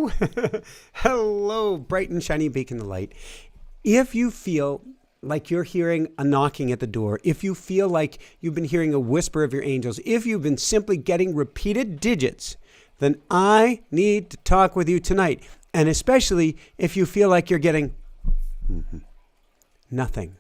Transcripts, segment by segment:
Hello. Hello, bright and shiny beacon of light. If you feel like you're hearing a knocking at the door, if you feel like you've been hearing a whisper of your angels, if you've been simply getting repeated digits, then I need to talk with you tonight. And especially if you feel like you're getting nothing,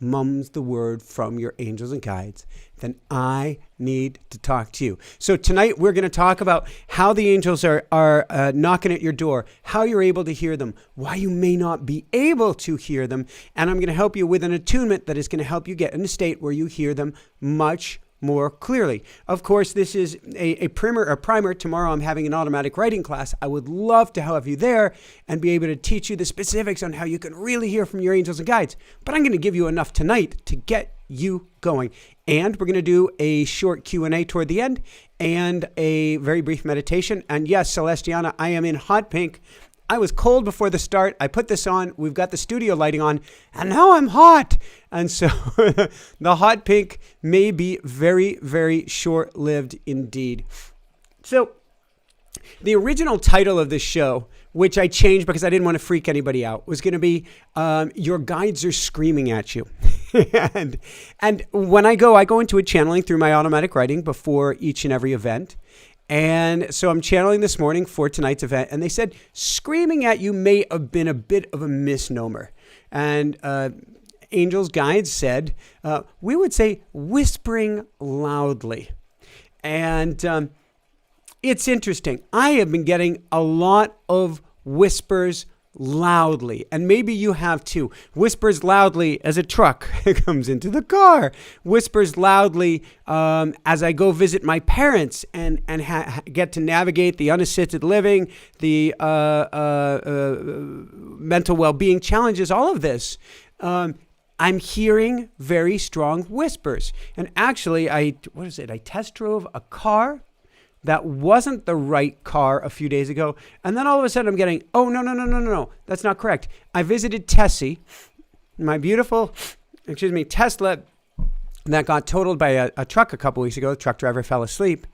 mum's the word from your angels and guides, then I need to talk to you. So tonight we're going to talk about how the angels are knocking at your door, how you're able to hear them, why you may not be able to hear them, and I'm going to help you with an attunement that is going to help you get in a state where you hear them much more clearly. Of course, this is a primer. Tomorrow I'm having an automatic writing class. I would love to have you there and be able to teach you the specifics on how you can really hear from your angels and guides. But I'm going to give you enough tonight to get you going. And we're going to do a short Q&A toward the end and a very brief meditation. And yes, Celestiana, I am in hot pink. I was cold before the start. I put this on. We've got the studio lighting on, and now I'm hot. And so the hot pink may be very, very short-lived indeed. So the original title of this show, which I changed because I didn't want to freak anybody out, was going to be Your Guides Are Screaming at You. and when I go into a channeling through my automatic writing before each and every event. And so I'm channeling this morning for tonight's event, and they said screaming at you may have been a bit of a misnomer. And Angels Guides said we would say whispering loudly. And it's interesting. I have been getting a lot of whispers loudly, and maybe you have too. Whispers loudly as a truck comes into the car. Whispers loudly as I go visit my parents and get to navigate the unassisted living, the mental well-being challenges, all of this. I'm hearing very strong whispers. And actually, I test drove a car that wasn't the right car a few days ago. And then all of a sudden I'm getting, oh, no. That's not correct. I visited Tessie, my beautiful, Tesla that got totaled by a truck a couple weeks ago. The truck driver fell asleep.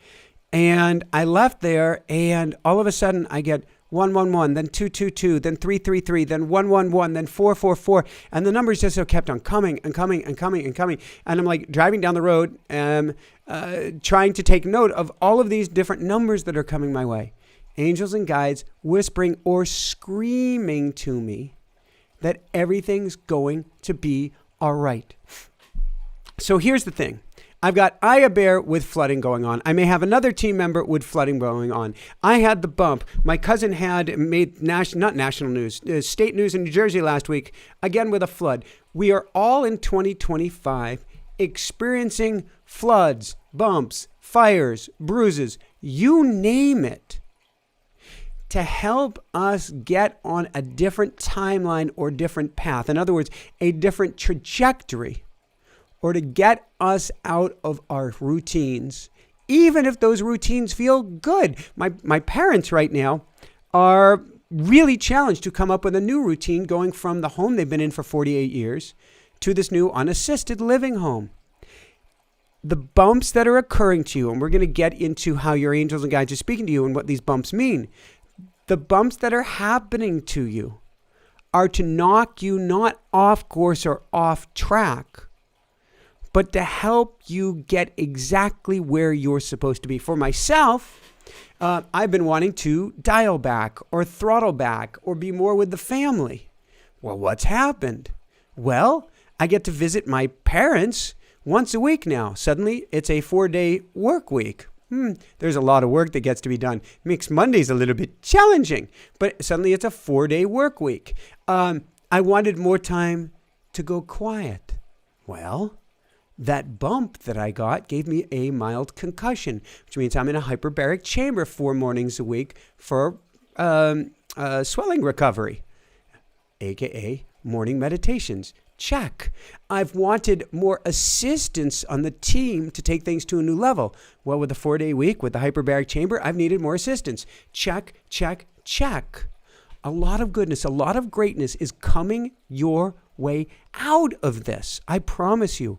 And I left there, and all of a sudden I get 111, then 222, then 333, then 111, then 444. And the numbers just kept on coming and coming and coming and coming. And I'm like driving down the road and trying to take note of all of these different numbers that are coming my way. Angels and guides whispering or screaming to me that everything's going to be all right. So here's the thing. I've got Aya Bear with flooding going on. I may have another team member with flooding going on. I had the bump. My cousin had made not national news, state news in New Jersey last week, again with a flood. We are all in 2025 experiencing floods, bumps, fires, bruises, you name it, to help us get on a different timeline or different path. In other words, a different trajectory, or to get us out of our routines, even if those routines feel good. My parents right now are really challenged to come up with a new routine, going from the home they've been in for 48 years to this new unassisted living home. The bumps that are occurring to you, and we're going to get into how your angels and guides are speaking to you and what these bumps mean. The bumps that are happening to you are to knock you not off course or off track, but to help you get exactly where you're supposed to be. For myself, I've been wanting to dial back or throttle back or be more with the family. Well, what's happened? Well, I get to visit my parents once a week now. Suddenly, it's a 4-day work week. There's a lot of work that gets to be done. Makes Mondays a little bit challenging, but suddenly it's a 4-day work week. I wanted more time to go quiet. Well, that bump that I got gave me a mild concussion, which means I'm in a hyperbaric chamber 4 mornings a week for swelling recovery, aka morning meditations. Check. I've wanted more assistance on the team to take things to a new level. Well, with the 4-day week, with the hyperbaric chamber, I've needed more assistance. Check, check, check. A lot of goodness, a lot of greatness is coming your way out of this. I promise you.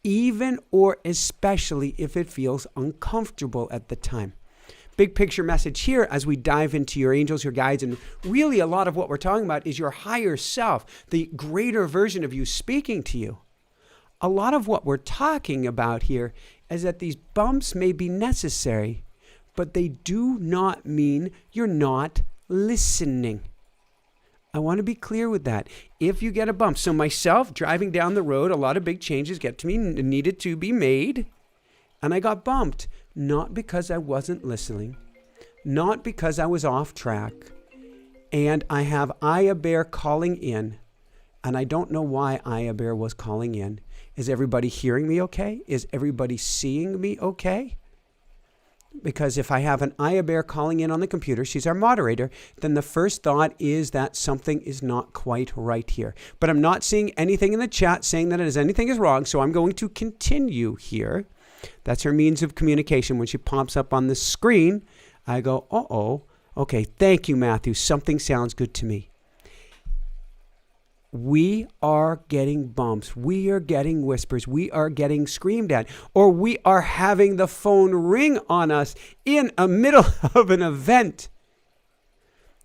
Even or especially if it feels uncomfortable at the time. big picture message here as we dive into your angels, your guides, and really a lot of what we're talking about is your higher self, the greater version of you speaking to you. A lot of what we're talking about here is that these bumps may be necessary, but they do not mean you're not listening. I want to be clear with that. If you get a bump, so myself driving down the road, a lot of big changes get to me, needed to be made, and I got bumped, not because I wasn't listening, not because I was off track, and I have Aya Bear calling in, and I don't know why Aya Bear was calling in. Is everybody hearing me okay? Is everybody seeing me okay? Because if I have an Aya Bear calling in on the computer, she's our moderator, then the first thought is that something is not quite right here. But I'm not seeing anything in the chat saying that anything is wrong, so I'm going to continue here. That's her means of communication. When she pops up on the screen, I go, uh-oh. Okay, thank you, Matthew. Something sounds good to me. We are getting bumps. We are getting whispers. We are getting screamed at. Or we are having the phone ring on us in the middle of an event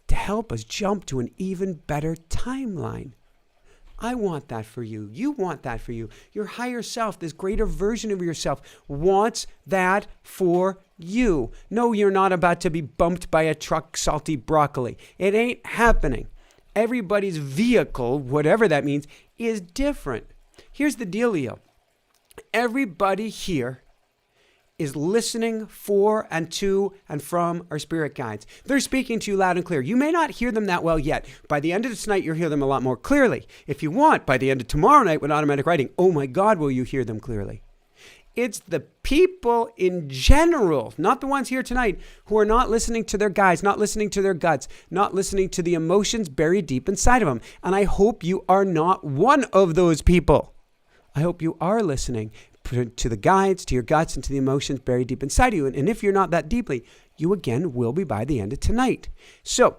to help us jump to an even better timeline. I want that for you. You want that for you. Your higher self, this greater version of yourself, wants that for you. No, you're not about to be bumped by a truck salty broccoli. It ain't happening. Everybody's vehicle, whatever that means, is different. Here's the dealio. Everybody here is listening for and to and from our spirit guides. They're speaking to you loud and clear. You may not hear them that well yet. By the end of this night, you'll hear them a lot more clearly. If you want, by the end of tomorrow night with automatic writing, oh my God, will you hear them clearly? It's the people in general, not the ones here tonight, who are not listening to their guides, not listening to their guts, not listening to the emotions buried deep inside of them. And I hope you are not one of those people. I hope you are listening to the guides, to your guts, and to the emotions buried deep inside of you. And if you're not that deeply, you again will be by the end of tonight. So,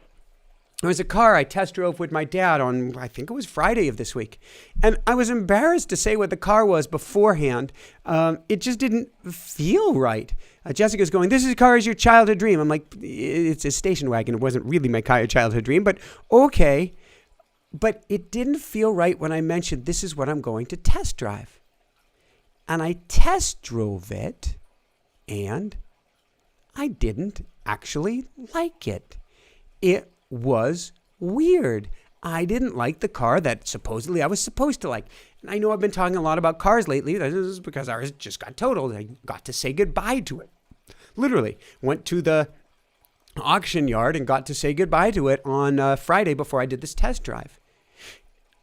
there was a car I test drove with my dad on, I think it was Friday of this week. And I was embarrassed to say what the car was beforehand. It just didn't feel right. Jessica's going, this car is your childhood dream. I'm like, it's a station wagon. It wasn't really my childhood dream, but okay. But it didn't feel right when I mentioned this is what I'm going to test drive. And I test drove it, and I didn't actually like it. It was weird. I didn't like the car that supposedly I was supposed to like. And I know I've been talking a lot about cars lately. This is because ours just got totaled. I got to say goodbye to it. Literally went to the auction yard and got to say goodbye to it on Friday before I did this test drive.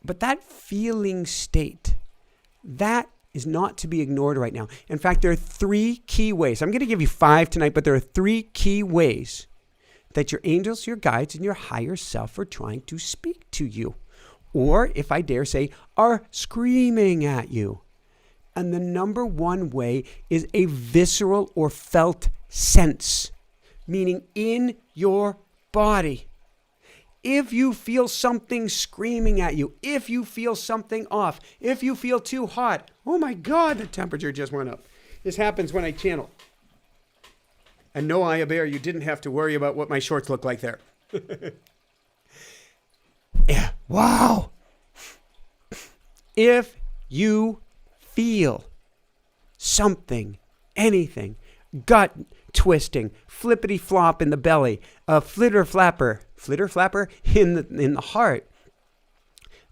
But that feeling state, that is not to be ignored right now. In fact, there are 3 key ways. I'm going to give you 5 tonight, but there are 3 key ways that your angels, your guides, and your higher self are trying to speak to you. Or, if I dare say, are screaming at you. And the number 1 way is a visceral or felt sense, meaning in your body. If you feel something screaming at you, if you feel something off, if you feel too hot, oh my God, the temperature just went up. This happens when I channel. And no, Aya Bear, you didn't have to worry about what my shorts look like there. Yeah, wow. If you feel something, anything, gut twisting, flippity flop in the belly, a flitter flapper in the heart,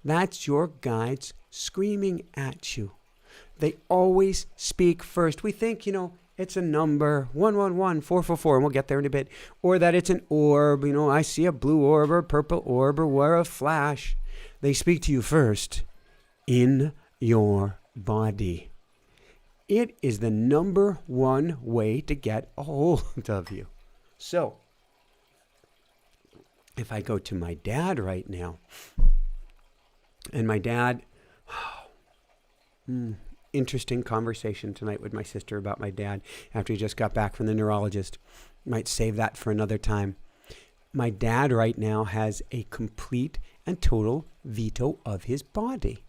that's your guides screaming at you. They always speak first. We think, it's a number, 111, 444, and we'll get there in a bit. Or that it's an orb, I see a blue orb or a purple orb or a flash. They speak to you first in your body. It is the number 1 way to get a hold of you. So, if I go to my dad right now, and my dad, interesting conversation tonight with my sister about my dad after he just got back from the neurologist. Might save that for another time. My dad right now has a complete and total veto of his body,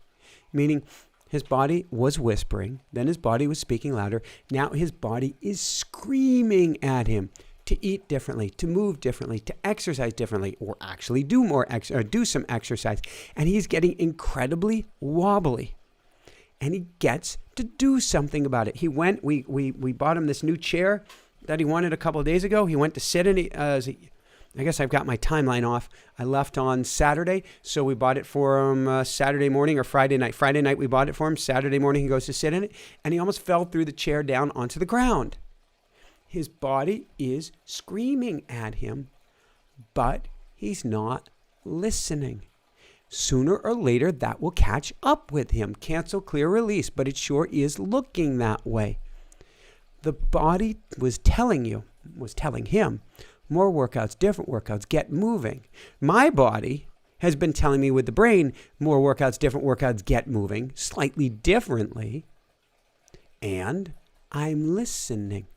meaning his body was whispering, then his body was speaking louder. Now his body is screaming at him to eat differently, to move differently, to exercise differently, or actually do some exercise. And he's getting incredibly wobbly. And he gets to do something about it. He went, we bought him this new chair that he wanted a couple of days ago. He went to sit in it. I guess I've got my timeline off. I left on Saturday, so we bought it for him Saturday morning or Friday night. Friday night we bought it for him. Saturday morning he goes to sit in it, and he almost fell through the chair down onto the ground. His body is screaming at him, but he's not listening. Sooner or later, that will catch up with him. Cancel, clear, release, but it sure is looking that way. The body was telling him, more workouts, different workouts, get moving. My body has been telling me with the brain, more workouts, different workouts, get moving, slightly differently. And I'm listening.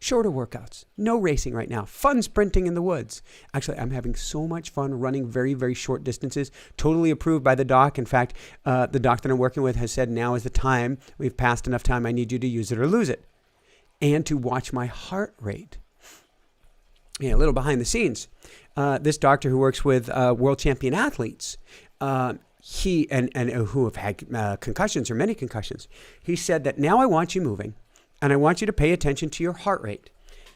Shorter workouts, no racing right now, fun sprinting in the woods. Actually, I'm having so much fun running very, very short distances, totally approved by the doc. In fact, the doc that I'm working with has said now is the time, we've passed enough time, I need you to use it or lose it. And to watch my heart rate. Yeah, a little behind the scenes. This doctor who works with world champion athletes, he who have had concussions or many concussions, he said that now I want you moving. And I want you to pay attention to your heart rate.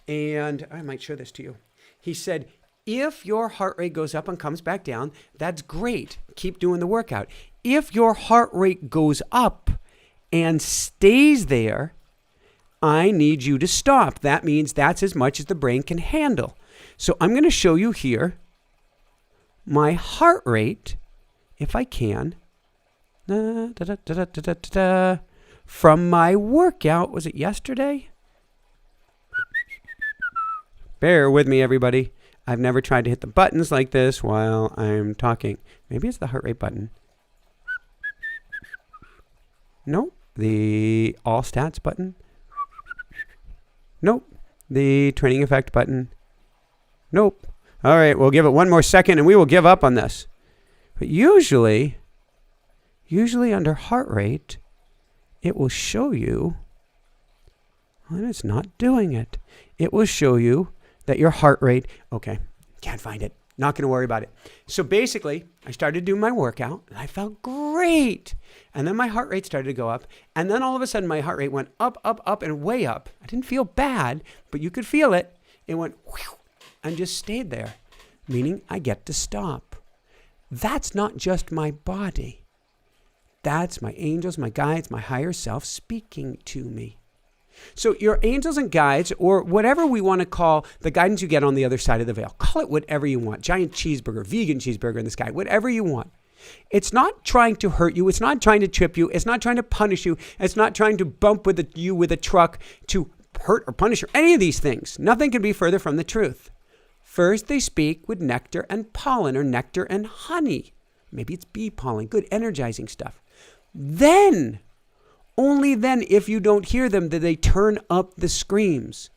And I might show this to you. He said, if your heart rate goes up and comes back down, that's great. Keep doing the workout. If your heart rate goes up and stays there, I need you to stop. That means that's as much as the brain can handle. So I'm going to show you here my heart rate, if I can. From my workout, was it yesterday? Bear with me, everybody. I've never tried to hit the buttons like this while I'm talking. Maybe it's the heart rate button. Nope. The all stats button. Nope. The training effect button. Nope. All right, we'll give it one more second and we will give up on this. But usually under heart rate, it will show you, and it's not doing it. It will show you that your heart rate, okay, can't find it. Not going to worry about it. So basically, I started doing my workout, and I felt great. And then my heart rate started to go up. And then all of a sudden, my heart rate went up, up, up, and way up. I didn't feel bad, but you could feel it. It went whew, and just stayed there, meaning I get to stop. That's not just my body. That's my angels, my guides, my higher self speaking to me. So your angels and guides, or whatever we want to call the guidance you get on the other side of the veil, call it whatever you want. Giant cheeseburger, vegan cheeseburger in the sky, whatever you want. It's not trying to hurt you. It's not trying to trip you. It's not trying to punish you. It's not trying to bump you with a truck to hurt or punish or any of these things. Nothing can be further from the truth. First, they speak with nectar and pollen, or nectar and honey. Maybe it's bee pollen, good energizing stuff. Then, only then, if you don't hear them, do they turn up the screams.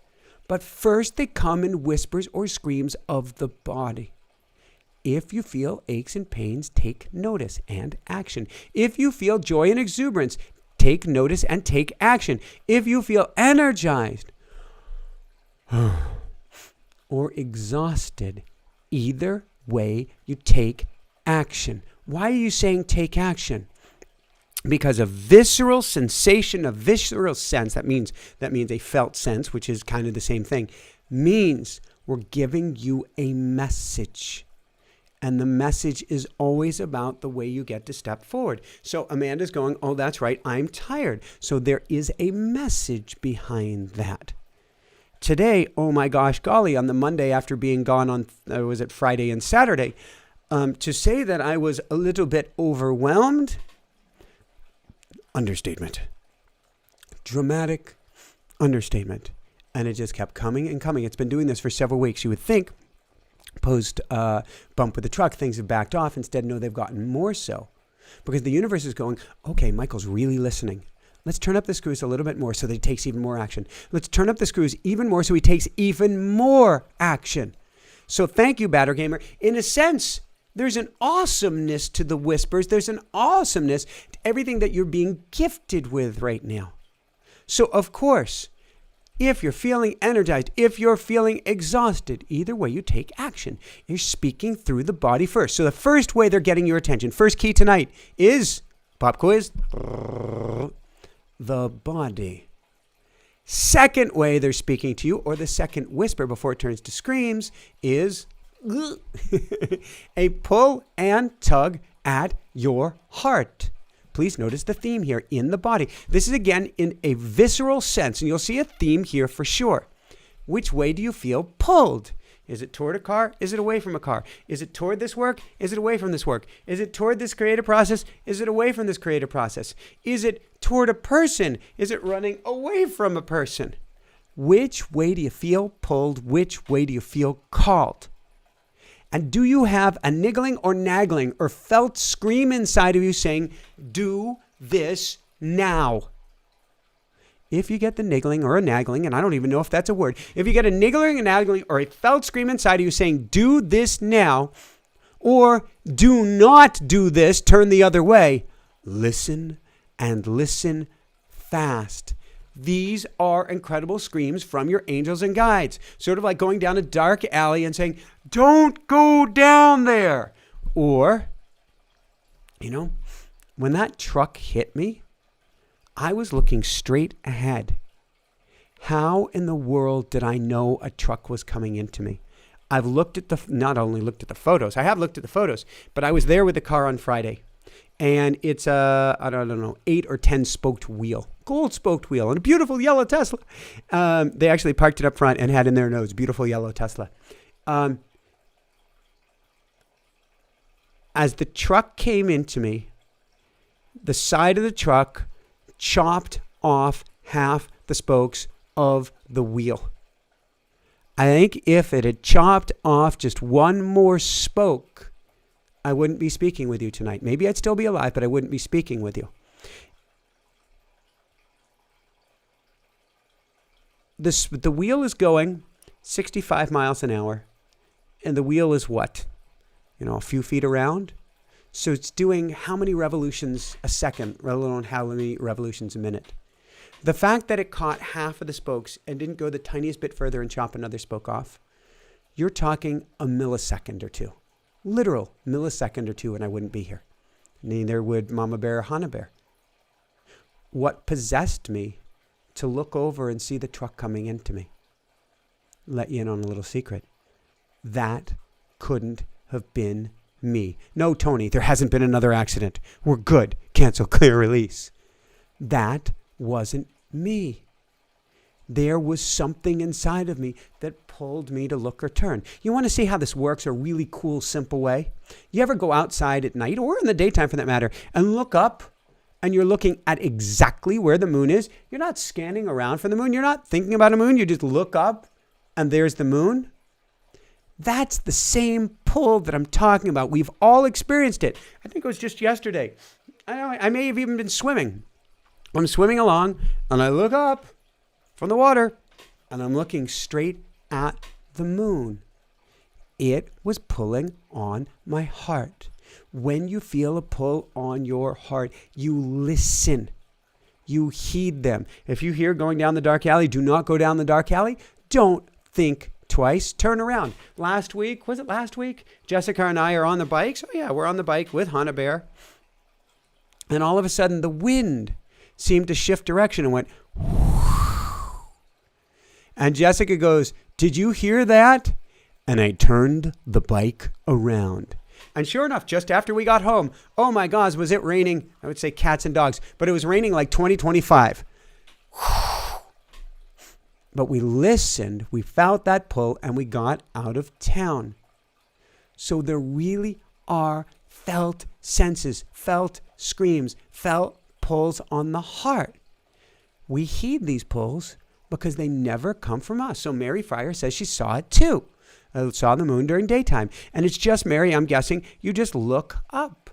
But first they come in whispers or screams of the body. If you feel aches and pains, take notice and action. If you feel joy and exuberance, take notice and take action. If you feel energized or exhausted, either way, you take action. Why are you saying take action? Because a visceral sensation, a visceral sense, that means a felt sense, which is kind of the same thing, means we're giving you a message. And the message is always about the way you get to step forward. So Amanda's going, oh, that's right, I'm tired. So there is a message behind that. Today, oh my gosh, golly, on the Monday after being gone on, was it Friday and Saturday, to say that I was a little bit overwhelmed, understatement. Dramatic understatement. And it just kept coming and coming. It's been doing this for several weeks. You would think post bump with the truck, things have backed off. Instead, no, they've gotten more so. Because the universe is going, okay, Michael's really listening. Let's turn up the screws a little bit more so that he takes even more action. Let's turn up the screws even more so he takes even more action. So thank you, Batter Gamer. In a sense, there's an awesomeness to the whispers. There's an awesomeness to everything that you're being gifted with right now. So, of course, If you're feeling energized, if you're feeling exhausted, either way you take action. You're speaking through the body first. So the first way they're getting your attention, first key tonight is, pop quiz, the body. Second way they're speaking to you, or the second whisper before it turns to screams, is a pull and tug at your heart. Please notice the theme here in the body. This is again in a visceral sense, and you'll see a theme here for sure. Which way do you feel pulled? Is it toward a car? Is it away from a car? Is it toward this work? Is it away from this work? Is it toward this creative process? Is it away from this creative process? Is it toward a person? Is it running away from a person? Which way do you feel pulled? Which way do you feel called? And do you have a niggling or nagging or felt scream inside of you saying, do this now? If you get the niggling or a nagging, and I don't even know if that's a word, if you get a niggling, a nagging, or a felt scream inside of you saying, do this now, or do not do this, turn the other way, listen and listen fast. These are incredible screams from your angels and guides. Sort of like going down a dark alley and saying, don't go down there. Or, when that truck hit me, I was looking straight ahead. How in the world did I know a truck was coming into me? I've not only looked at the photos, I have looked at the photos, but I was there with the car on Friday. And it's a, 8 or 10 spoked wheel, gold spoked wheel, and a beautiful yellow Tesla. They actually parked it up front and had in their notes, beautiful yellow Tesla. As the truck came into me, the side of the truck chopped off half the spokes of the wheel. I think if it had chopped off just one more spoke, I wouldn't be speaking with you tonight. Maybe I'd still be alive, but I wouldn't be speaking with you. The wheel is going 65 miles an hour, and the wheel is what? A few feet around? So it's doing how many revolutions a second, let alone how many revolutions a minute? The fact that it caught half of the spokes and didn't go the tiniest bit further and chop another spoke off, you're talking a millisecond or two. Literal millisecond or two, and I wouldn't be here. Neither would Mama Bear or Hana Bear. What possessed me to look over and see the truck coming into me? Let you in on a little secret. That couldn't have been me. No, Tony, there hasn't been another accident. We're good. Cancel, clear, release. That wasn't me. There was something inside of me that pulled me to look or turn. You want to see how this works a really cool, simple way? You ever go outside at night, or in the daytime for that matter, and look up, and you're looking at exactly where the moon is? You're not scanning around for the moon. You're not thinking about a moon. You just look up, and there's the moon. That's the same pull that I'm talking about. We've all experienced it. I think it was just yesterday. I may have even been swimming. I'm swimming along, and I look up from the water, and I'm looking straight at the moon. It was pulling on my heart. When you feel a pull on your heart, you listen. You heed them. If you hear going down the dark alley, do not go down the dark alley. Don't think twice. Turn around. Last week, Jessica and I are on the bikes. Oh yeah, we're on the bike with Hana Bear. And all of a sudden, the wind seemed to shift direction and went and Jessica goes, did you hear that? And I turned the bike around. And sure enough, just after we got home, oh my gosh, was it raining? I would say cats and dogs, but it was raining like 2025. But we listened, we felt that pull, and we got out of town. So there really are felt senses, felt screams, felt pulls on the heart. We heed these pulls because they never come from us. So Mary Fryer says she saw it too. Saw the moon during daytime. And it's just, Mary, I'm guessing, you just look up.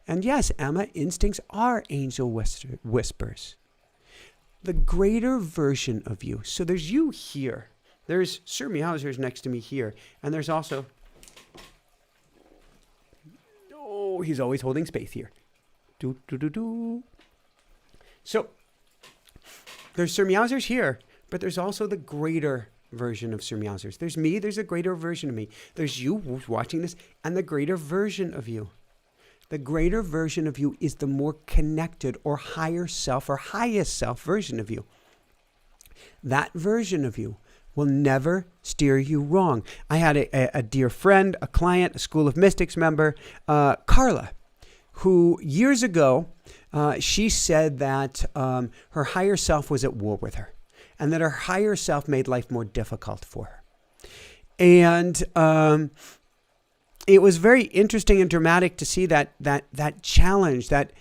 And yes, Emma, instincts are angel whispers. The greater version of you. So there's you here. There's Sir Meowser's next to me here. And there's also, he's always holding space here. So there's Sir Meowser's here, but there's also the greater version of Sir Meowsers. There's me, there's a greater version of me. There's you who's watching this, and the greater version of you. The greater version of you is the more connected or higher self or highest self version of you. That version of you will never steer you wrong. I had a dear friend, a client, a School of Mystics member, Carla, who years ago, she said that her higher self was at war with her, and that her higher self made life more difficult for her. And it was very interesting and dramatic to see that challenge, that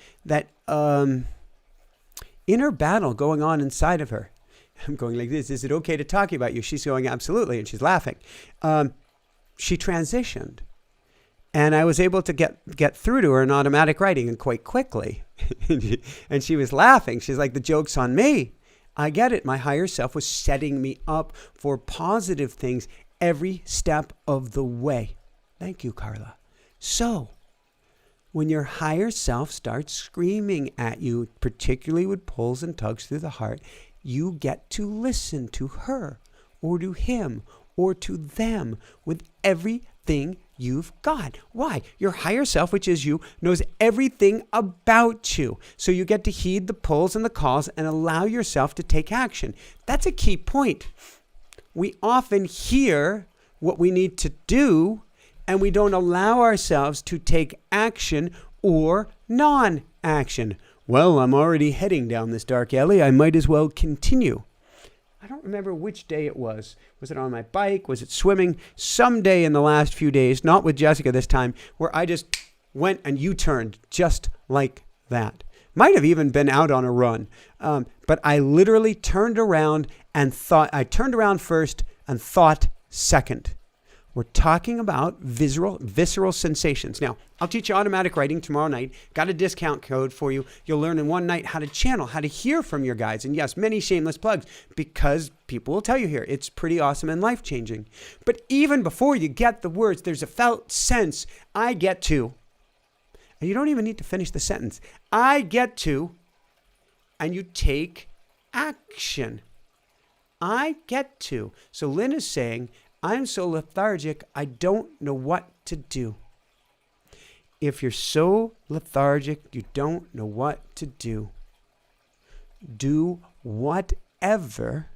inner battle going on inside of her. I'm going like this. Is it okay to talk about you? She's going, absolutely. And she's laughing. She transitioned. And I was able to get through to her in automatic writing and quite quickly. And she was laughing. She's like, the joke's on me. I get it. My higher self was setting me up for positive things every step of the way. Thank you, Carla. So, when your higher self starts screaming at you, particularly with pulls and tugs through the heart, you get to listen to her or to him or to them with everything you've got. Why? Your higher self, which is you, knows everything about you. So you get to heed the pulls and the calls and allow yourself to take action. That's a key point. We often hear what we need to do, and we don't allow ourselves to take action or non-action. Well, I'm already heading down this dark alley. I might as well continue. I don't remember which day it was. Was it on my bike? Was it swimming? Some day in the last few days, not with Jessica this time, where I just went and U-turned just like that. Might have even been out on a run. But I literally turned around and thought. I turned around first and thought second. We're talking about visceral sensations. Now, I'll teach you automatic writing tomorrow night. Got a discount code for you. You'll learn in one night how to channel, how to hear from your guides. And yes, many shameless plugs, because people will tell you here, it's pretty awesome and life-changing. But even before you get the words, there's a felt sense. I get to, and you don't even need to finish the sentence. I get to, and you take action. I get to. So Lynn is saying, I'm so lethargic, I don't know what to do. If you're so lethargic, you don't know what to do. Do whatever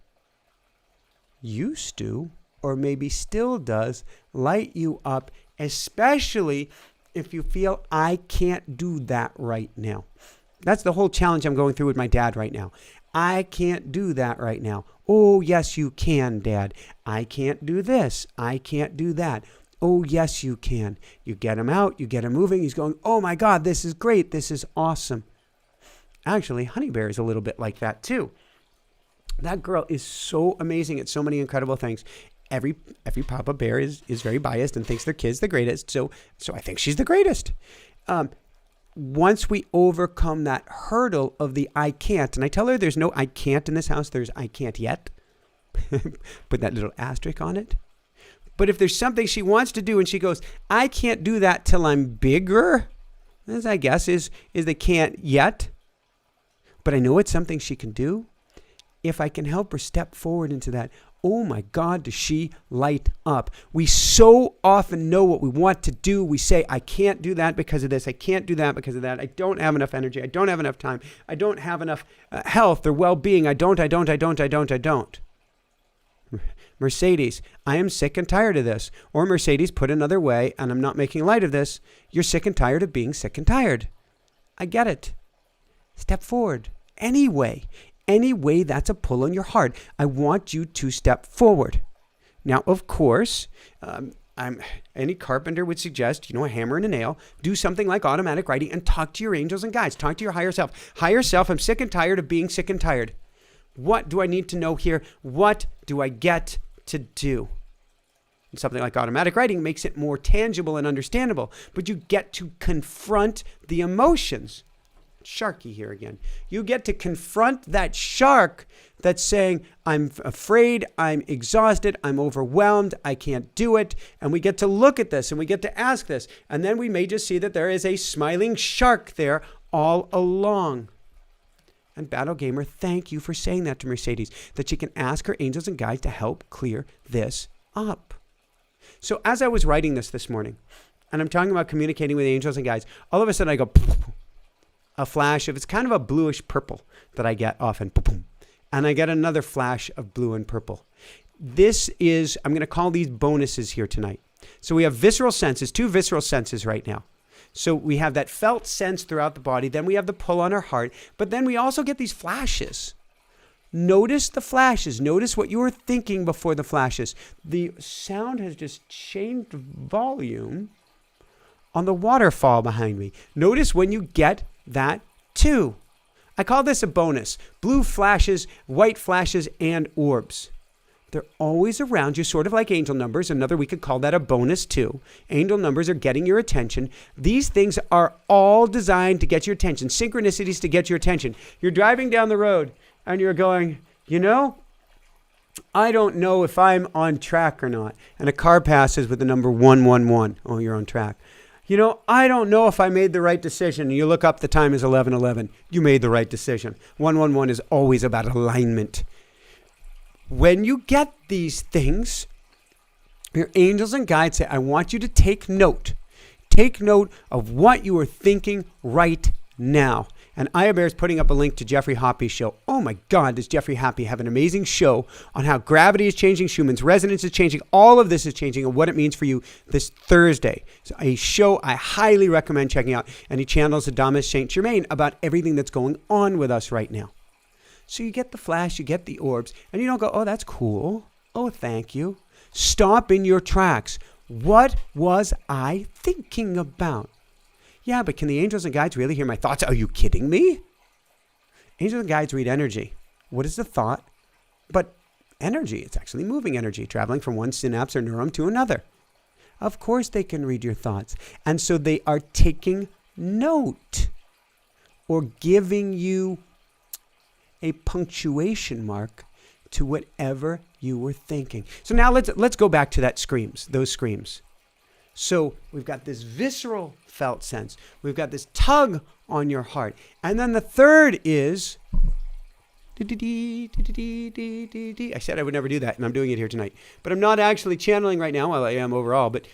used to, or maybe still does, light you up, especially if you feel, I can't do that right now. That's the whole challenge I'm going through with my dad right now. I can't do that right now. Oh, yes, you can, Dad. I can't do this. I can't do that. Oh, yes, you can. You get him out. You get him moving. He's going, oh, my God, this is great. This is awesome. Actually, Honey Bear is a little bit like that, too. That girl is so amazing at so many incredible things. Every Papa Bear is very biased and thinks their kid's the greatest. So I think she's the greatest. Once we overcome that hurdle of the I can't, and I tell her there's no I can't in this house, there's I can't yet. Put that little asterisk on it. But if there's something she wants to do and she goes, I can't do that till I'm bigger, as I guess is they can't yet. But I know it's something she can do. If I can help her step forward into that, oh my God, does she light up. We so often know what we want to do. We say, I can't do that because of this. I can't do that because of that. I don't have enough energy. I don't have enough time. I don't have enough health or well-being. I don't. Mercedes, I am sick and tired of this. Or Mercedes, put another way, and I'm not making light of this. You're sick and tired of being sick and tired. I get it. Step forward. Anyway, that's a pull on your heart. I want you to step forward. Now, of course, any carpenter would suggest, a hammer and a nail. Do something like automatic writing and talk to your angels and guides. Talk to your higher self. Higher self, I'm sick and tired of being sick and tired. What do I need to know here? What do I get to do? And something like automatic writing makes it more tangible and understandable, but you get to confront the emotions. Sharky here again. You get to confront that shark that's saying, I'm afraid, I'm exhausted, I'm overwhelmed, I can't do it. And we get to look at this and we get to ask this. And then we may just see that there is a smiling shark there all along. And Battle Gamer, thank you for saying that to Mercedes, that she can ask her angels and guides to help clear this up. So as I was writing this morning, and I'm talking about communicating with angels and guides, all of a sudden I go, a flash of, it's kind of a bluish purple that I get often. And I get another flash of blue and purple. This is, I'm going to call these bonuses here tonight. So we have visceral senses, 2 visceral senses right now. So we have that felt sense throughout the body. Then we have the pull on our heart. But then we also get these flashes. Notice the flashes. Notice what you were thinking before the flashes. The sound has just changed volume on the waterfall behind me. Notice when you get that too. I call this a bonus. Blue flashes, white flashes, and orbs. They're always around you, sort of like angel numbers. We could call that a bonus too. Angel numbers are getting your attention. These things are all designed to get your attention. Synchronicities to get your attention. You're driving down the road and you're going, I don't know if I'm on track or not. And a car passes with the number 111. Oh, you're on track. I don't know if I made the right decision. And you look up, the time is 11:11. You made the right decision. 111 is always about alignment. When you get these things, your angels and guides say, I want you to take note. Take note of what you are thinking right now. And Aya Bear is putting up a link to Jeffrey Hoppy's show. Oh my God, does Jeffrey Hoppy have an amazing show on how gravity is changing, Schumann's resonance is changing, all of this is changing, and what it means for you this Thursday. So a show I highly recommend checking out. And he channels Adamus Saint Germain about everything that's going on with us right now. So you get the flash, you get the orbs, and you don't go, oh, that's cool. Oh, thank you. Stop in your tracks. What was I thinking about? Yeah, but can the angels and guides really hear my thoughts? Are you kidding me? Angels and guides read energy. What is the thought? But energy, it's actually moving energy, traveling from one synapse or neuron to another. Of course they can read your thoughts. And so they are taking note or giving you a punctuation mark to whatever you were thinking. So now let's go back to those screams. So we've got this visceral felt sense. We've got this tug on your heart. And then the third is, I said I would never do that, and I'm doing it here tonight. But I'm not actually channeling right now, well, I am overall, but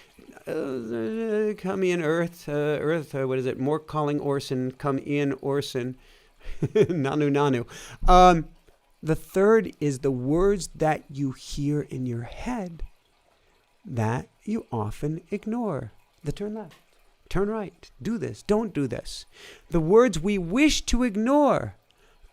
come in, Earth, what is it? More calling Orson, come in, Orson. Nanu. The third is the words that you hear in your head that you often ignore. The turn left, turn right, do this, don't do this. The words we wish to ignore,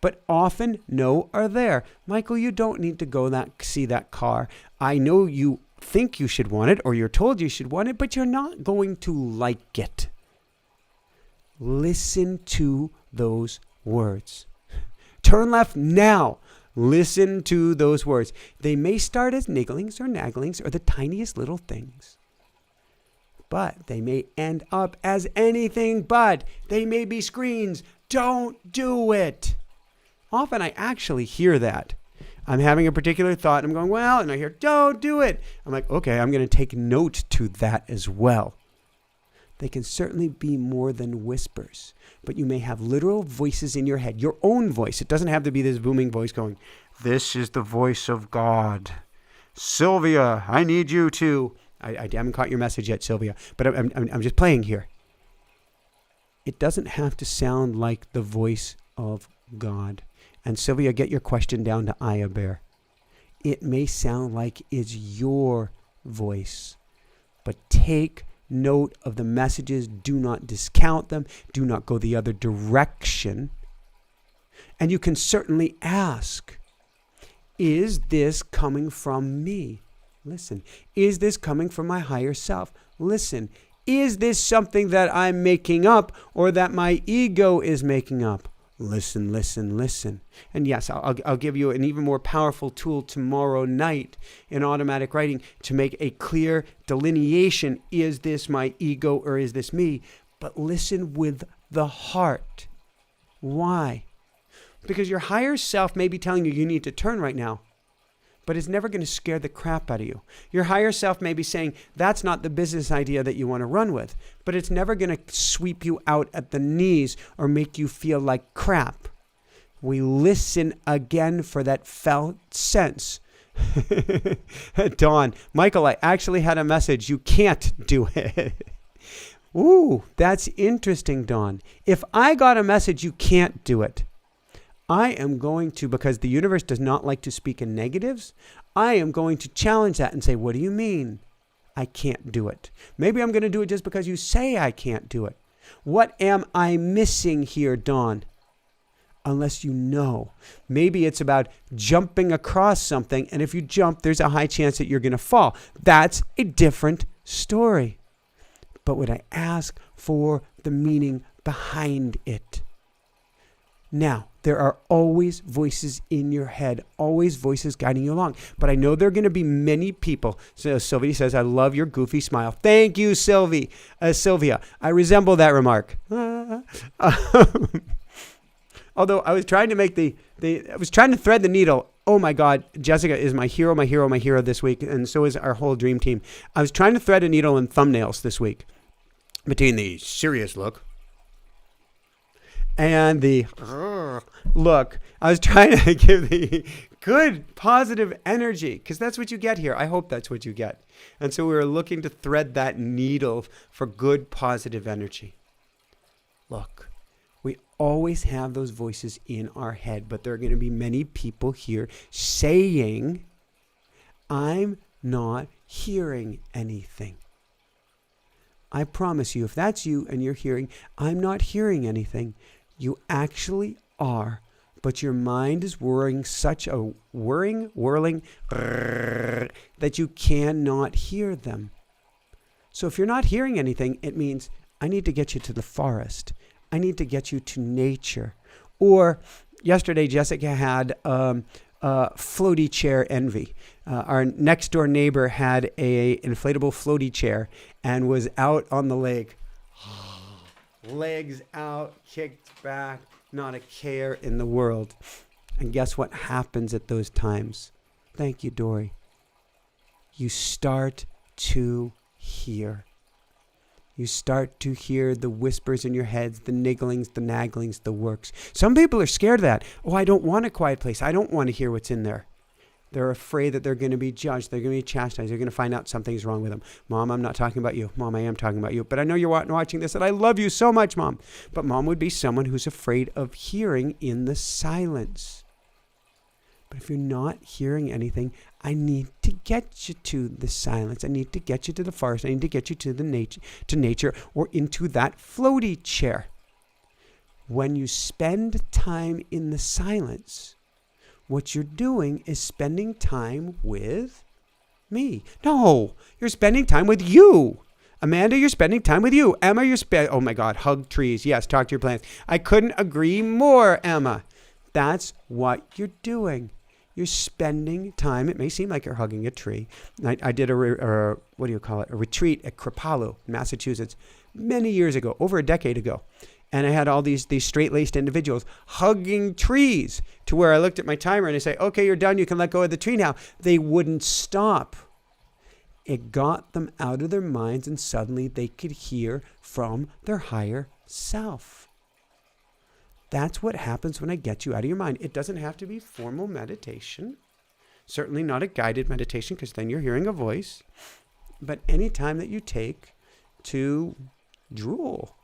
but often know are there. Michael, you don't need to go see that car. I know you think you should want it, or you're told you should want it, but you're not going to like it. Listen to those words. Turn left now. Listen to those words. They may start as nigglings or nagglings or the tiniest little things, but they may end up as anything but. They may be screens. Don't do it. Often I actually hear that. I'm having a particular thought and I'm going, well, and I hear, don't do it. I'm like, okay, I'm going to take note to that as well. They can certainly be more than whispers, but you may have literal voices in your head, your own voice. It doesn't have to be this booming voice going, this is the voice of God. Sylvia, I need you to. I haven't caught your message yet, Sylvia, but I'm just playing here. It doesn't have to sound like the voice of God. And Sylvia, get your question down to Aya Bear. It may sound like it's your voice, but take note of the messages. Do not discount them. Do not go the other direction. And you can certainly ask, is this coming from me? Listen. Is this coming from my higher self? Listen. Is this something that I'm making up or that my ego is making up? Listen, listen, listen. And yes, I'll give you an even more powerful tool tomorrow night in automatic writing to make a clear delineation. Is this my ego or is this me? But listen with the heart. Why? Because your higher self may be telling you need to turn right now, but it's never going to scare the crap out of you. Your higher self may be saying that's not the business idea that you want to run with, but it's never going to sweep you out at the knees or make you feel like crap. We listen again for that felt sense. Dawn, Michael, I actually had a message. You can't do it. Ooh, that's interesting, Dawn. If I got a message, you can't do it, I am going to, because the universe does not like to speak in negatives, I am going to challenge that and say, what do you mean I can't do it? Maybe I'm going to do it just because you say I can't do it. What am I missing here, Dawn? Unless you know. Maybe it's about jumping across something, and if you jump, there's a high chance that you're going to fall. That's a different story. But would I ask for the meaning behind it? Now, there are always voices in your head, always voices guiding you along. But I know there are going to be many people. So Sylvie says, I love your goofy smile. Thank you, Sylvia. I resemble that remark. Although I was trying to make I was trying to thread the needle. Oh my God, Jessica is my hero this week. And so is our whole dream team. I was trying to thread a needle in thumbnails this week between the serious look and the look. I was trying to give the good, positive energy, because that's what you get here. I hope that's what you get. And so we were looking to thread that needle for good, positive energy. Look, we always have those voices in our head, but there are going to be many people here saying, I'm not hearing anything. I promise you, if that's you and you're hearing, I'm not hearing anything, you actually are, but your mind is whirring such a whirling that you cannot hear them. So if you're not hearing anything, it means I need to get you to the forest. I need to get you to nature. Or yesterday, Jessica had floaty chair envy. Our next door neighbor had a inflatable floaty chair and was out on the lake. Legs out, kicked back, not a care in the world. And guess what happens at those times? Thank you, Dory. You start to hear. You start to hear the whispers in your heads, the nigglings, the naglings, the works. Some people are scared of that. Oh, I don't want a quiet place. I don't want to hear what's in there. They're afraid that they're going to be judged. They're going to be chastised. They're going to find out something's wrong with them. Mom, I'm not talking about you. Mom, I am talking about you. But I know you're watching this, and I love you so much, Mom. But Mom would be someone who's afraid of hearing in the silence. But if you're not hearing anything, I need to get you to the silence. I need to get you to the forest. I need to get you to nature or into that floaty chair. When you spend time in the silence, what you're doing is spending time with me. No, you're spending time with you. Amanda, you're spending time with you. Emma, oh my God, hug trees. Yes, talk to your plants. I couldn't agree more, Emma. That's what you're doing. You're spending time. It may seem like you're hugging a tree. I did a retreat at Kripalu, Massachusetts, many years ago, over a decade ago. And I had all these straight-laced individuals hugging trees to where I looked at my timer and I say, okay, you're done. You can let go of the tree now. They wouldn't stop. It got them out of their minds, and suddenly they could hear from their higher self. That's what happens when I get you out of your mind. It doesn't have to be formal meditation. Certainly not a guided meditation, because then you're hearing a voice. But any time that you take to drool,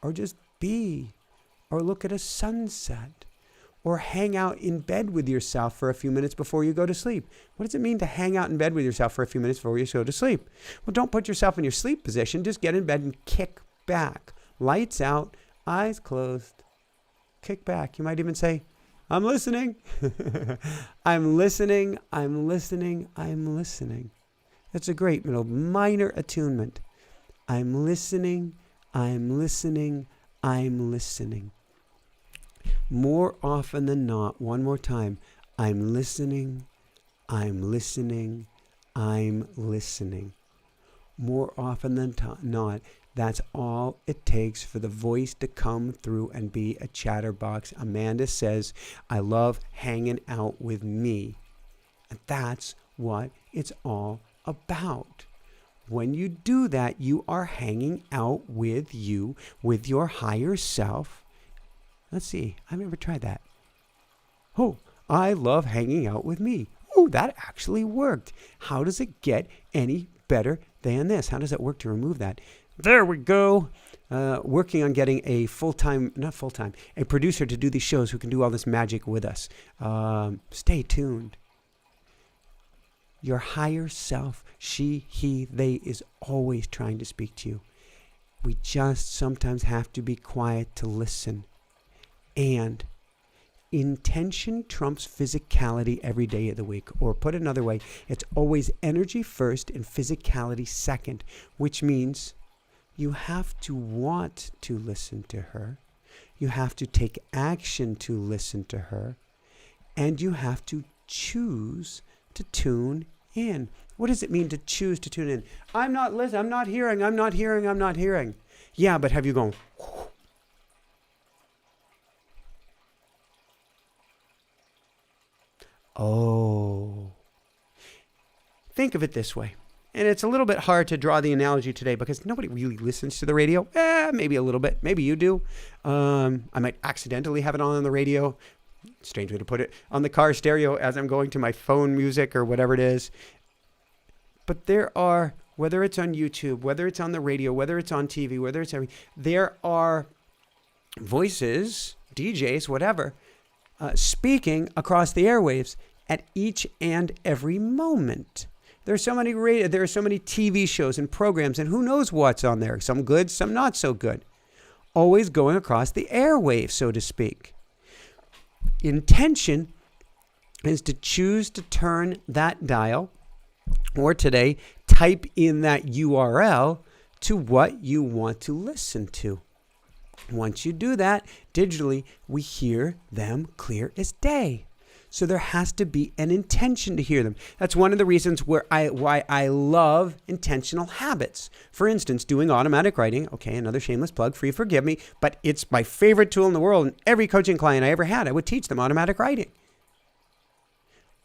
or just be, or look at a sunset, or hang out in bed with yourself for a few minutes before you go to sleep. What does it mean to hang out in bed with yourself for a few minutes before you go to sleep? Well, don't put yourself in your sleep position. Just get in bed and kick back. Lights out, eyes closed. Kick back. You might even say, I'm listening. I'm listening. I'm listening. I'm listening. That's a great minor attunement. I'm listening. I'm listening. I'm listening. More often than not, one more time, I'm listening. I'm listening. I'm listening. More often than not, that's all it takes for the voice to come through and be a chatterbox. Amanda says, I love hanging out with me. And that's what it's all about. When you do that, you are hanging out with you, with your higher self. Let's see. I've never tried that. Oh, I love hanging out with me. Oh, that actually worked. How does it get any better than this? How does it work to remove that? There we go. Working on getting a a producer to do these shows who can do all this magic with us. Stay tuned. Your higher self, she, he, they, is always trying to speak to you. We just sometimes have to be quiet to listen. And intention trumps physicality every day of the week. Or put another way, it's always energy first and physicality second, which means you have to want to listen to her. You have to take action to listen to her. And you have to choose to tune in. What does it mean to choose to tune in? I'm not listening. I'm not hearing. I'm not hearing. I'm not hearing. Yeah, but have you gone? Oh. Think of it this way. And it's a little bit hard to draw the analogy today because nobody really listens to the radio. Maybe a little bit. Maybe you do. I might accidentally have it on the radio. Strange way to put it. On the car stereo as I'm going to my phone music or whatever it is. But there are, whether it's on YouTube, whether it's on the radio, whether it's on TV, whether it's everything, there are voices, DJs, whatever, speaking across the airwaves at each and every moment. There are so many TV shows and programs, and who knows what's on there. Some good, some not so good. Always going across the airwaves, so to speak. Intention is to choose to turn that dial, or today, type in that URL to what you want to listen to. Once you do that, digitally, we hear them clear as day. So there has to be an intention to hear them. That's one of the reasons why I love intentional habits. For instance, doing automatic writing. Okay, another shameless plug, free forgive me, but it's my favorite tool in the world. And every coaching client I ever had, I would teach them automatic writing.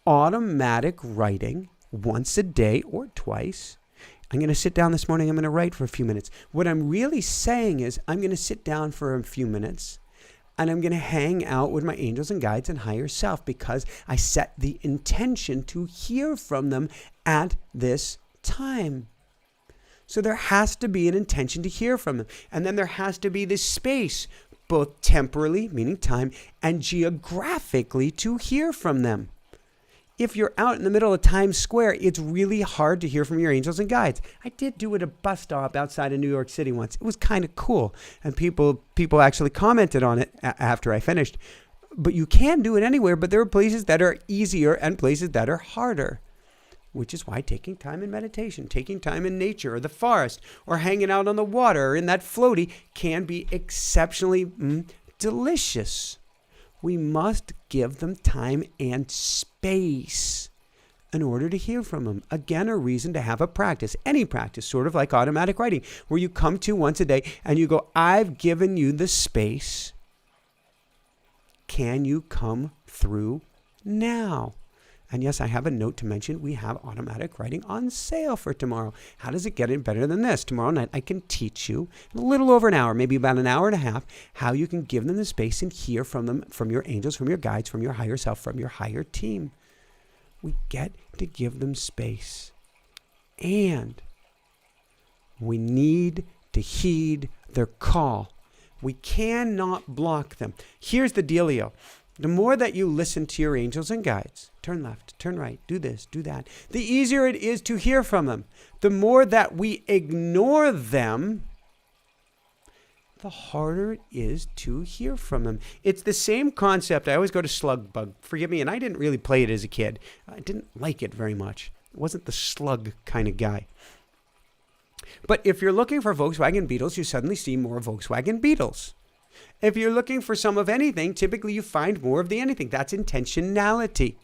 Automatic writing once a day or twice. I'm going to sit down this morning. I'm going to write for a few minutes. What I'm really saying is I'm going to sit down for a few minutes. And I'm going to hang out with my angels and guides and higher self because I set the intention to hear from them at this time. So there has to be an intention to hear from them. And then there has to be this space, both temporally, meaning time, and geographically to hear from them. If you're out in the middle of Times Square, it's really hard to hear from your angels and guides. I did do it at a bus stop outside of New York City once. It was kind of cool. And people actually commented on it after I finished. But you can do it anywhere, but there are places that are easier and places that are harder. Which is why taking time in meditation, taking time in nature or the forest, or hanging out on the water or in that floaty can be exceptionally delicious. We must give them time and space in order to hear from them. Again, a reason to have a practice, any practice, sort of like automatic writing, where you come to once a day and you go, I've given you the space. Can you come through now? And yes, I have a note to mention we have automatic writing on sale for tomorrow. How does it get any better than this? Tomorrow night, I can teach you in a little over an hour, maybe about an hour and a half, how you can give them the space and hear from them, from your angels, from your guides, from your higher self, from your higher team. We get to give them space. And we need to heed their call. We cannot block them. Here's the dealio. The more that you listen to your angels and guides, turn left, turn right, do this, do that, the easier it is to hear from them. The more that we ignore them, the harder it is to hear from them. It's the same concept. I always go to slug bug. Forgive me, and I didn't really play it as a kid. I didn't like it very much. I wasn't the slug kind of guy. But if you're looking for Volkswagen Beetles, you suddenly see more Volkswagen Beetles. If you're looking for some of anything, typically you find more of the anything. That's intentionality.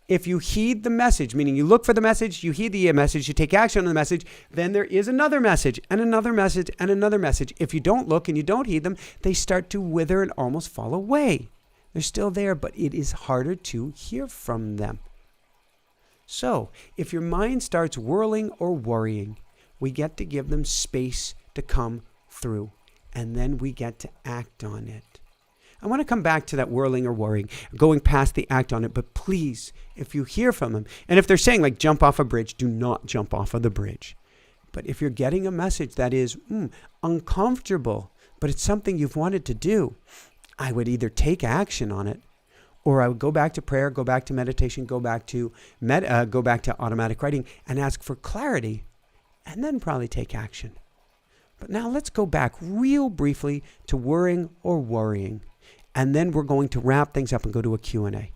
If you heed the message, meaning you look for the message, you heed the message, you take action on the message, then there is another message and another message and another message. If you don't look and you don't heed them, they start to wither and almost fall away. They're still there, but it is harder to hear from them. So if your mind starts whirling or worrying, we get to give them space to come through. And then we get to act on it. I want to come back to that whirling or worrying, going past the act on it. But please, if you hear from them, and if they're saying like jump off a bridge, do not jump off of the bridge. But if you're getting a message that is uncomfortable, but it's something you've wanted to do, I would either take action on it, or I would go back to prayer, go back to meditation, go back to automatic writing and ask for clarity, and then probably take action. But now let's go back real briefly to worrying or worrying, and then we're going to wrap things up and go to a Q&A.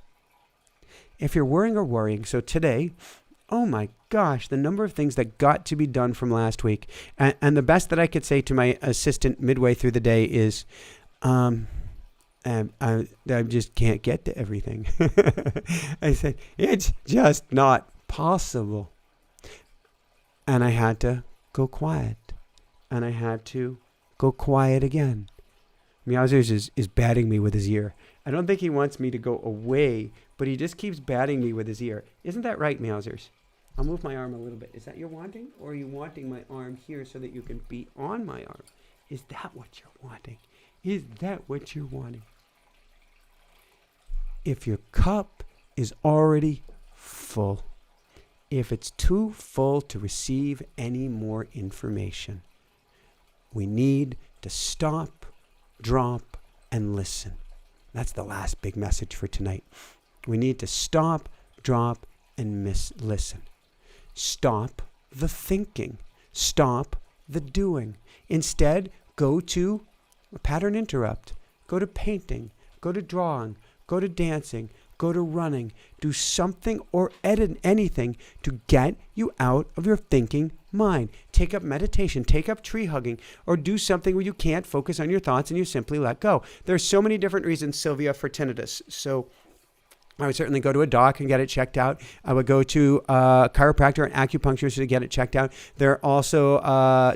If you're worrying or worrying, so today, oh my gosh, the number of things that got to be done from last week, and the best that I could say to my assistant midway through the day is, and I just can't get to everything. I said, it's just not possible. And I had to go quiet. And I had to go quiet again. Meowsers is batting me with his ear. I don't think he wants me to go away, but he just keeps batting me with his ear. Isn't that right, Meowsers? I'll move my arm a little bit. Is that your wanting? Or are you wanting my arm here so that you can be on my arm? Is that what you're wanting? Is that what you're wanting? If your cup is already full, if it's too full to receive any more information, we need to stop, drop, and listen. That's the last big message for tonight. We need to stop, drop, and listen. Stop the thinking. Stop the doing. Instead, go to a pattern interrupt. Go to painting. Go to drawing. Go to dancing. Go to running. Do something or edit anything to get you out of your thinking mind. Take up meditation. Take up tree hugging. Or do something where you can't focus on your thoughts and you simply let go. There's so many different reasons, Sylvia, for tinnitus. So I would certainly go to a doc and get it checked out. I would go to a chiropractor and acupuncturist to get it checked out. There are also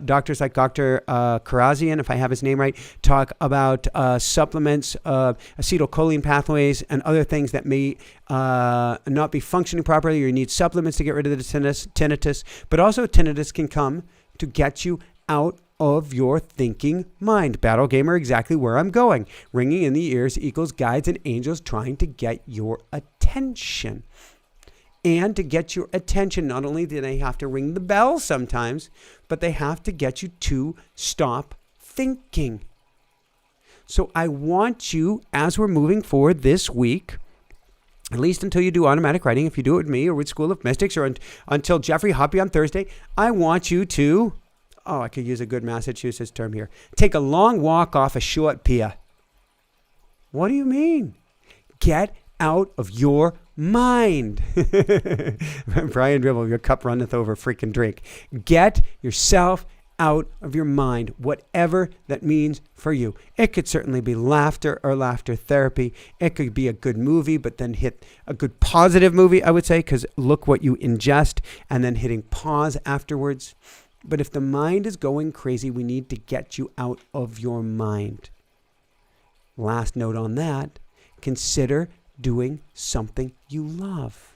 doctors like Dr. Karazian, if I have his name right, talk about supplements, acetylcholine pathways, and other things that may not be functioning properly. You need supplements to get rid of the tinnitus. But also tinnitus can come to get you out of your thinking mind. Battle gamer, exactly where I'm going. Ringing in the ears equals guides and angels trying to get your attention. And to get your attention, not only do they have to ring the bell sometimes, but they have to get you to stop thinking. So I want you, as we're moving forward this week, at least until you do automatic writing, if you do it with me or with School of Mystics, or until Jeffrey Hoppy on Thursday, I want you to, I could use a good Massachusetts term here, take a long walk off a short pier. What do you mean? Get out of your mind. Brian Dribble, your cup runneth over, freaking drink. Get yourself out of your mind, whatever that means for you. It could certainly be laughter or laughter therapy. It could be a good movie, but then hit a good positive movie, I would say, because look what you ingest, and then hitting pause afterwards. But if the mind is going crazy, we need to get you out of your mind. Last note on that, consider doing something you love.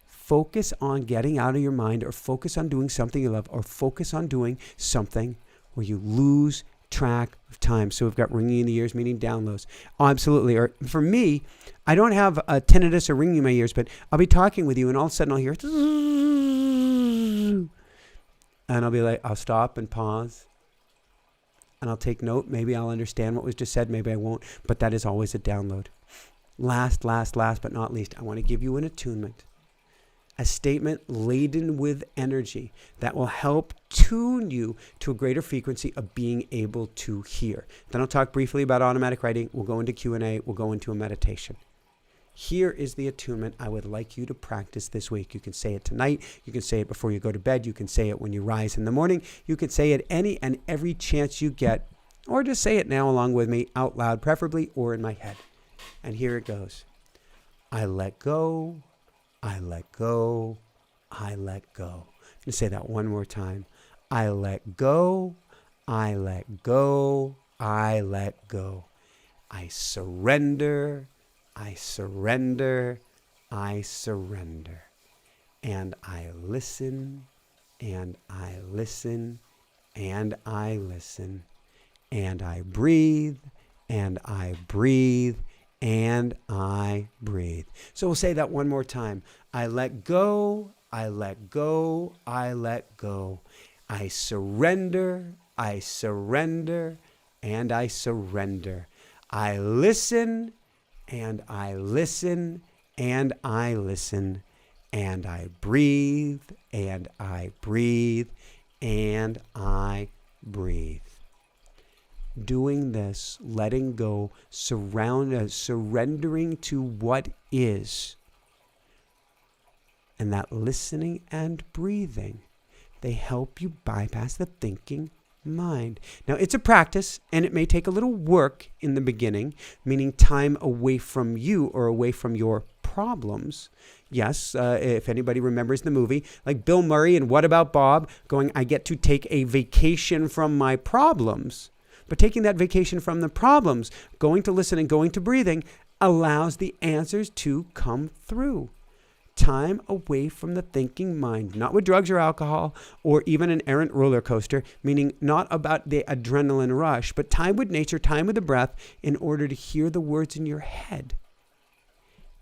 Focus on getting out of your mind, or focus on doing something you love, or focus on doing something where you lose track of time. So we've got ringing in the ears, meaning downloads. Oh, absolutely. Or for me, I don't have a tinnitus or ringing in my ears, but I'll be talking with you and all of a sudden I'll hear and I'll be like, I'll stop and pause and I'll take note. Maybe I'll understand what was just said. Maybe I won't, but that is always a download. Last but not least, I want to give you an attunement, a statement laden with energy that will help tune you to a greater frequency of being able to hear. Then I'll talk briefly about automatic writing. We'll go into Q&A. We'll go into a meditation. Here is the attunement I would like you to practice this week. You can say it tonight. You can say it before you go to bed. You can say it when you rise in the morning. You can say it any and every chance you get, or just say it now along with me out loud, preferably, or in my head. And here it goes. I let go. I let go. I let go. I'm going to say that one more time. I let go. I let go. I let go. I surrender. I surrender, I surrender. And I listen, and I listen, and I listen. And I breathe, and I breathe, and I breathe. So we'll say that one more time. I let go, I let go, I let go. I surrender, and I surrender. I listen, and I listen, and I listen. And I breathe, and I breathe, and I breathe. Doing this, letting go, surrendering to what is, and that listening and breathing, they help you bypass the thinking mind. Now, it's a practice, and it may take a little work in the beginning, meaning time away from you or away from your problems. Yes, if anybody remembers the movie, like Bill Murray and What About Bob, going, I get to take a vacation from my problems. But taking that vacation from the problems, going to listen and going to breathing, allows the answers to come through. Time away from the thinking mind, not with drugs or alcohol or even an errant roller coaster, meaning not about the adrenaline rush, but time with nature, time with the breath in order to hear the words in your head.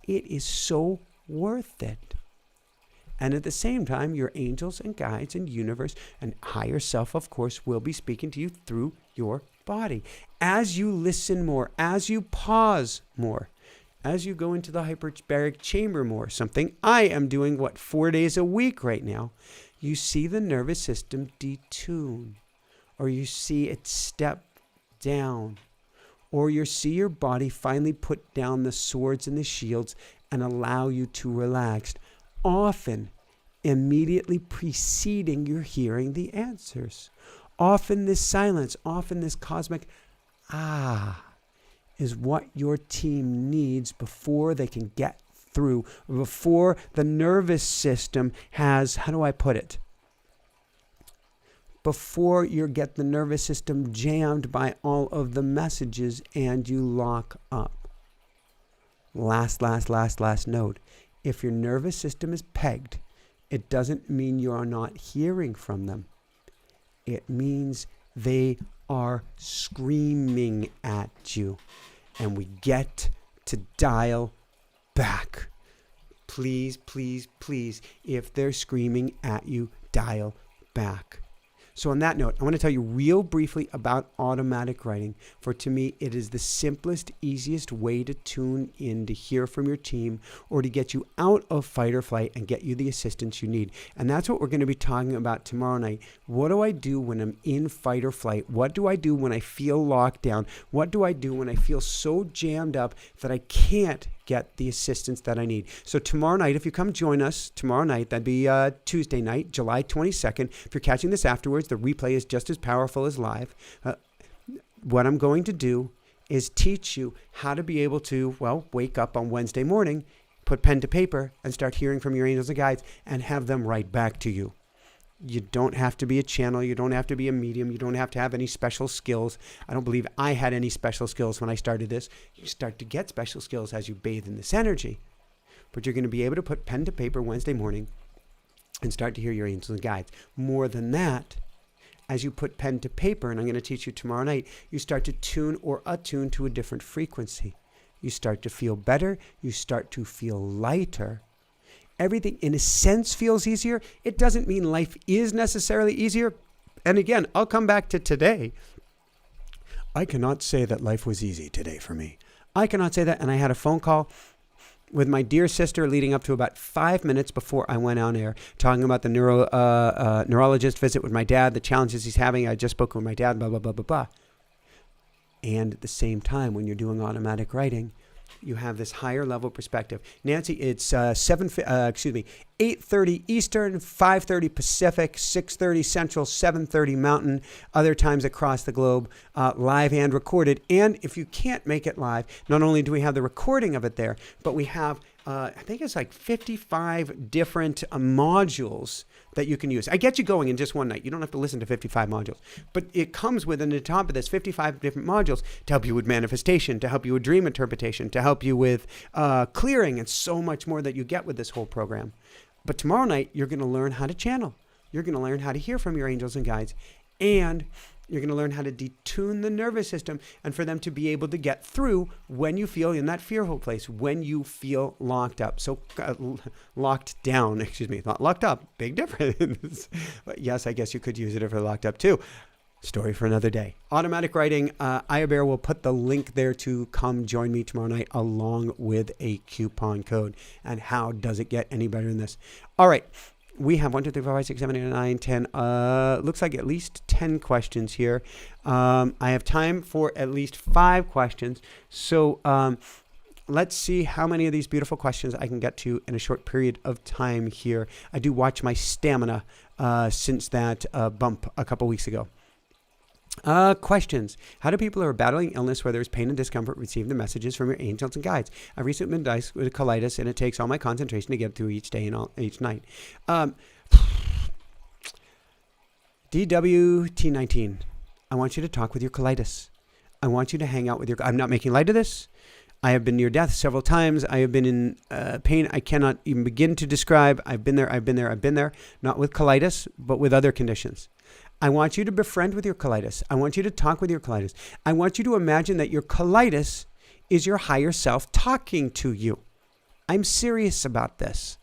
It is so worth it. And at the same time, your angels and guides and universe and higher self, of course, will be speaking to you through your body. As you listen more, as you pause more, as you go into the hyperbaric chamber more, something I am doing, 4 days a week right now, you see the nervous system detune, or you see it step down, or you see your body finally put down the swords and the shields and allow you to relax, often immediately preceding your hearing the answers. Often this silence, often this cosmic is what your team needs before they can get through, before the nervous system has, how do I put it? Before you get the nervous system jammed by all of the messages and you lock up. Last note. If your nervous system is pegged, it doesn't mean you are not hearing from them. It means they are screaming at you. And we get to dial back. Please, please, please, if they're screaming at you, dial back. So on that note, I want to tell you real briefly about automatic writing. For to me, it is the simplest, easiest way to tune in, to hear from your team, or to get you out of fight or flight and get you the assistance you need. And that's what we're going to be talking about tomorrow night. What do I do when I'm in fight or flight? What do I do when I feel locked down? What do I do when I feel so jammed up that I can't get the assistance that I need? So tomorrow night, if you come join us tomorrow night, that'd be Tuesday night, July 22nd. If you're catching this afterwards, the replay is just as powerful as live. What I'm going to do is teach you how to be able to, wake up on Wednesday morning, put pen to paper, and start hearing from your angels and guides and have them write back to you. You don't have to be a channel. You don't have to be a medium. You don't have to have any special skills. I don't believe I had any special skills when I started this. You start to get special skills as you bathe in this energy. But you're going to be able to put pen to paper Wednesday morning and start to hear your angels and guides. More than that, as you put pen to paper, and I'm going to teach you tomorrow night, you start to tune or attune to a different frequency. You start to feel better. You start to feel lighter. Everything, in a sense, feels easier. It doesn't mean life is necessarily easier. And again, I'll come back to today. I cannot say that life was easy today for me. I cannot say that. And I had a phone call with my dear sister leading up to about 5 minutes before I went on air, talking about the neurologist visit with my dad, the challenges he's having. I just spoke with my dad, blah, blah, blah, blah, blah. And at the same time, when you're doing automatic writing, you have this higher level perspective. Nancy, it's 8:30 Eastern, 5:30 Pacific, 6:30 Central, 7:30 Mountain, other times across the globe, live and recorded. And if you can't make it live, not only do we have the recording of it there, but we have, I think it's like 55 different modules that you can use. I get you going in just one night. You don't have to listen to 55 modules. But it comes with, on the top of this, 55 different modules to help you with manifestation, to help you with dream interpretation, to help you with clearing, and so much more that you get with this whole program. But tomorrow night, you're going to learn how to channel. You're going to learn how to hear from your angels and guides. And You're going to learn how to detune the nervous system and for them to be able to get through when you feel in that fearful place, when you feel locked up. So locked down, not locked up. Big difference. But yes, I guess you could use it if you're locked up too. Story for another day. Automatic writing. Bear will put the link there to come join me tomorrow night along with a coupon code. And how does it get any better than this? All right. We have 1, 2, 3, 4, 5, 6, 7, 8, 9, 10. Looks like at least 10 questions here. I have time for at least 5 questions. So let's see how many of these beautiful questions I can get to in a short period of time here. I do watch my stamina since that bump a couple weeks ago. Questions. How do people who are battling illness where there's pain and discomfort receive the messages from your angels and guides? I've recently been diagnosed with colitis, and it takes all my concentration to get through each day and each night. DWT19. I want you to talk with your colitis. I want you to hang out with your... I'm not making light of this. I have been near death several times. I have been in pain I cannot even begin to describe. I've been there. Not with colitis, but with other conditions. I want you to befriend with your colitis. I want you to talk with your colitis. I want you to imagine that your colitis is your higher self talking to you. I'm serious about this.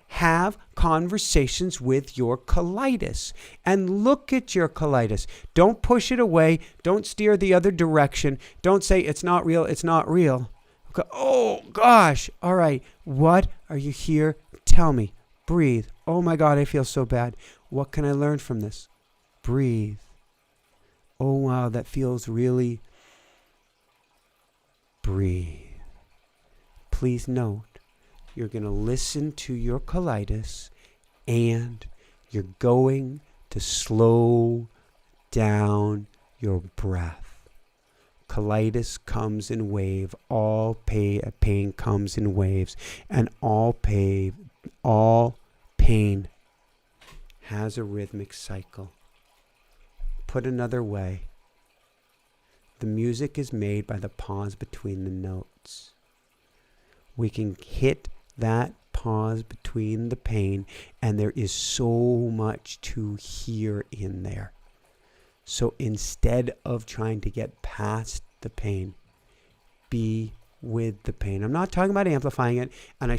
Have conversations with your colitis and look at your colitis. Don't push it away. Don't steer the other direction. Don't say it's not real. It's not real. Okay. Oh gosh. All right. What are you here? Tell me. Breathe. Oh my God, I feel so bad. What can I learn from this? Breathe. Oh, wow, that feels really... Breathe. Please note, you're going to listen to your colitis and you're going to slow down your breath. Colitis comes in wave. All pain comes in waves. And all pain has a rhythmic cycle. Put another way, the music is made by the pause between the notes. We can hit that pause between the pain, and there is so much to hear in there. So instead of trying to get past the pain, be with the pain. I'm not talking about amplifying it, and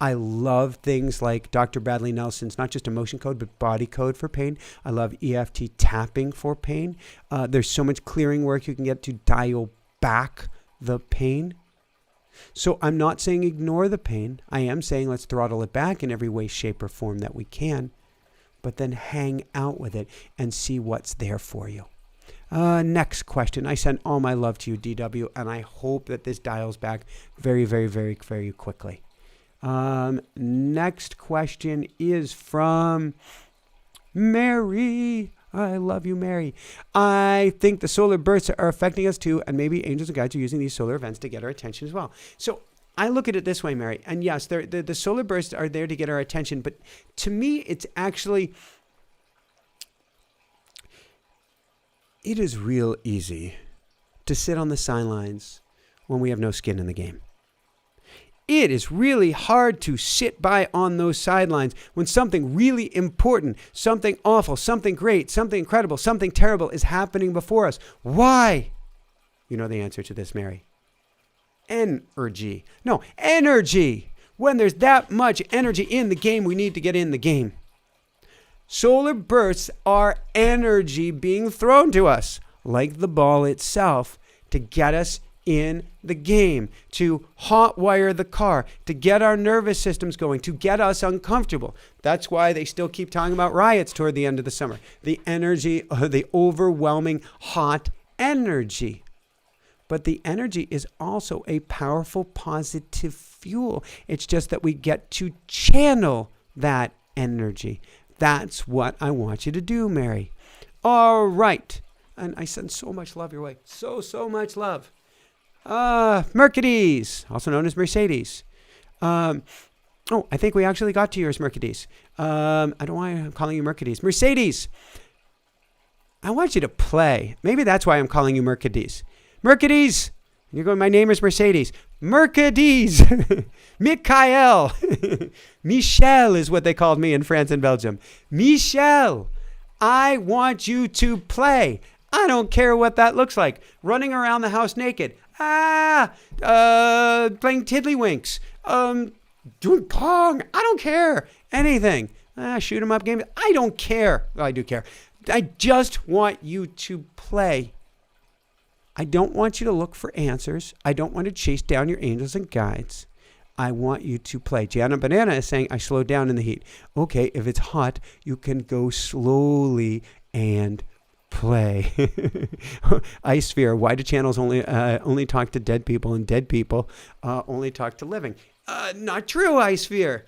I love things like Dr. Bradley Nelson's not just emotion code but body code for pain. I love EFT tapping for pain. There's so much clearing work you can get to dial back the pain. So I'm not saying ignore the pain. I am saying let's throttle it back in every way, shape, or form that we can, but then hang out with it and see what's there for you. Next question. I send all my love to you, DW, and I hope that this dials back very, very, very, very quickly. Next question is from Mary. I love you, Mary. I think the solar bursts are affecting us too, and maybe angels and guides are using these solar events to get our attention as well. So I look at it this way, Mary, and yes, the solar bursts are there to get our attention, but to me, it's actually... It is real easy to sit on the sidelines when we have no skin in the game. It is really hard to sit by on those sidelines when something really important, something awful, something great, something incredible, something terrible is happening before us. Why? You know the answer to this, Mary. Energy. No, energy. When there's that much energy in the game, we need to get in the game. Solar bursts are energy being thrown to us, like the ball itself, to get us in the game, to hotwire the car, to get our nervous systems going, to get us uncomfortable. That's why they still keep talking about riots toward the end of the summer. The energy, the overwhelming hot energy. But the energy is also a powerful positive fuel. It's just that we get to channel that energy. That's what I want you to do, Mary. All right. And I send so much love your way. So much love. Mercedes, also known as Mercedes. I think we actually got to yours, Mercedes. I don't know why I'm calling you Mercedes. Mercedes, I want you to play. Maybe that's why I'm calling you Mercedes. Mercedes, you're going, my name is Mercedes. Mercedes, Michael, Michel is what they called me in France and Belgium. Michel, I want you to play. I don't care what that looks like. Running around the house naked. Playing tiddlywinks. Doing Pong. I don't care. Anything. Shoot 'em up games. I don't care. Well, I do care. I just want you to play. I don't want you to look for answers. I don't want to chase down your angels and guides. I want you to play. Gianna Banana is saying, I slow down in the heat. Okay, if it's hot, you can go slowly and play. Ice Sphere, why do channels only talk to dead people and dead people only talk to living? Not true, Ice Sphere.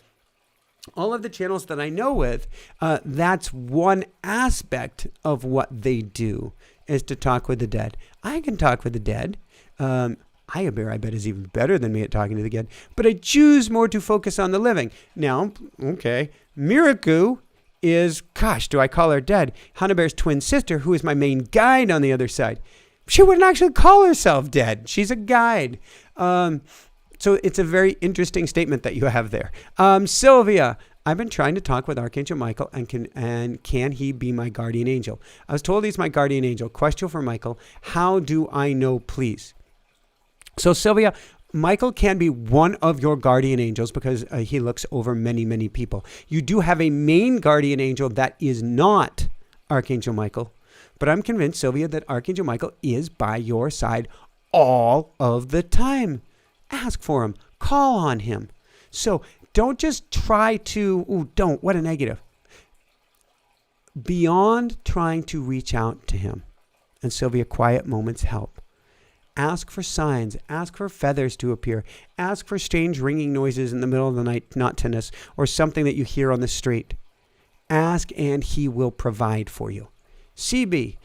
All of the channels that I know with, that's one aspect of what they do, is to talk with the dead. I can talk with the dead. High Bear, I bet, is even better than me at talking to the dead. But I choose more to focus on the living. Now, okay, Miraku is, gosh, do I call her dead? Hannah Bear's twin sister, who is my main guide on the other side. She wouldn't actually call herself dead. She's a guide. So it's a very interesting statement that you have there. Sylvia, I've been trying to talk with Archangel Michael, and can he be my guardian angel? I was told he's my guardian angel. Question for Michael, how do I know, please? So Sylvia, Michael can be one of your guardian angels because he looks over many, many people. You do have a main guardian angel that is not Archangel Michael, but I'm convinced, Sylvia, that Archangel Michael is by your side all of the time. Ask for him. Call on him. So don't just try to, what a negative. Beyond trying to reach out to him, and Sylvia, quiet moments help. Ask for signs. Ask for feathers to appear. Ask for strange ringing noises in the middle of the night, not tinnitus, or something that you hear on the street. Ask and he will provide for you. CB,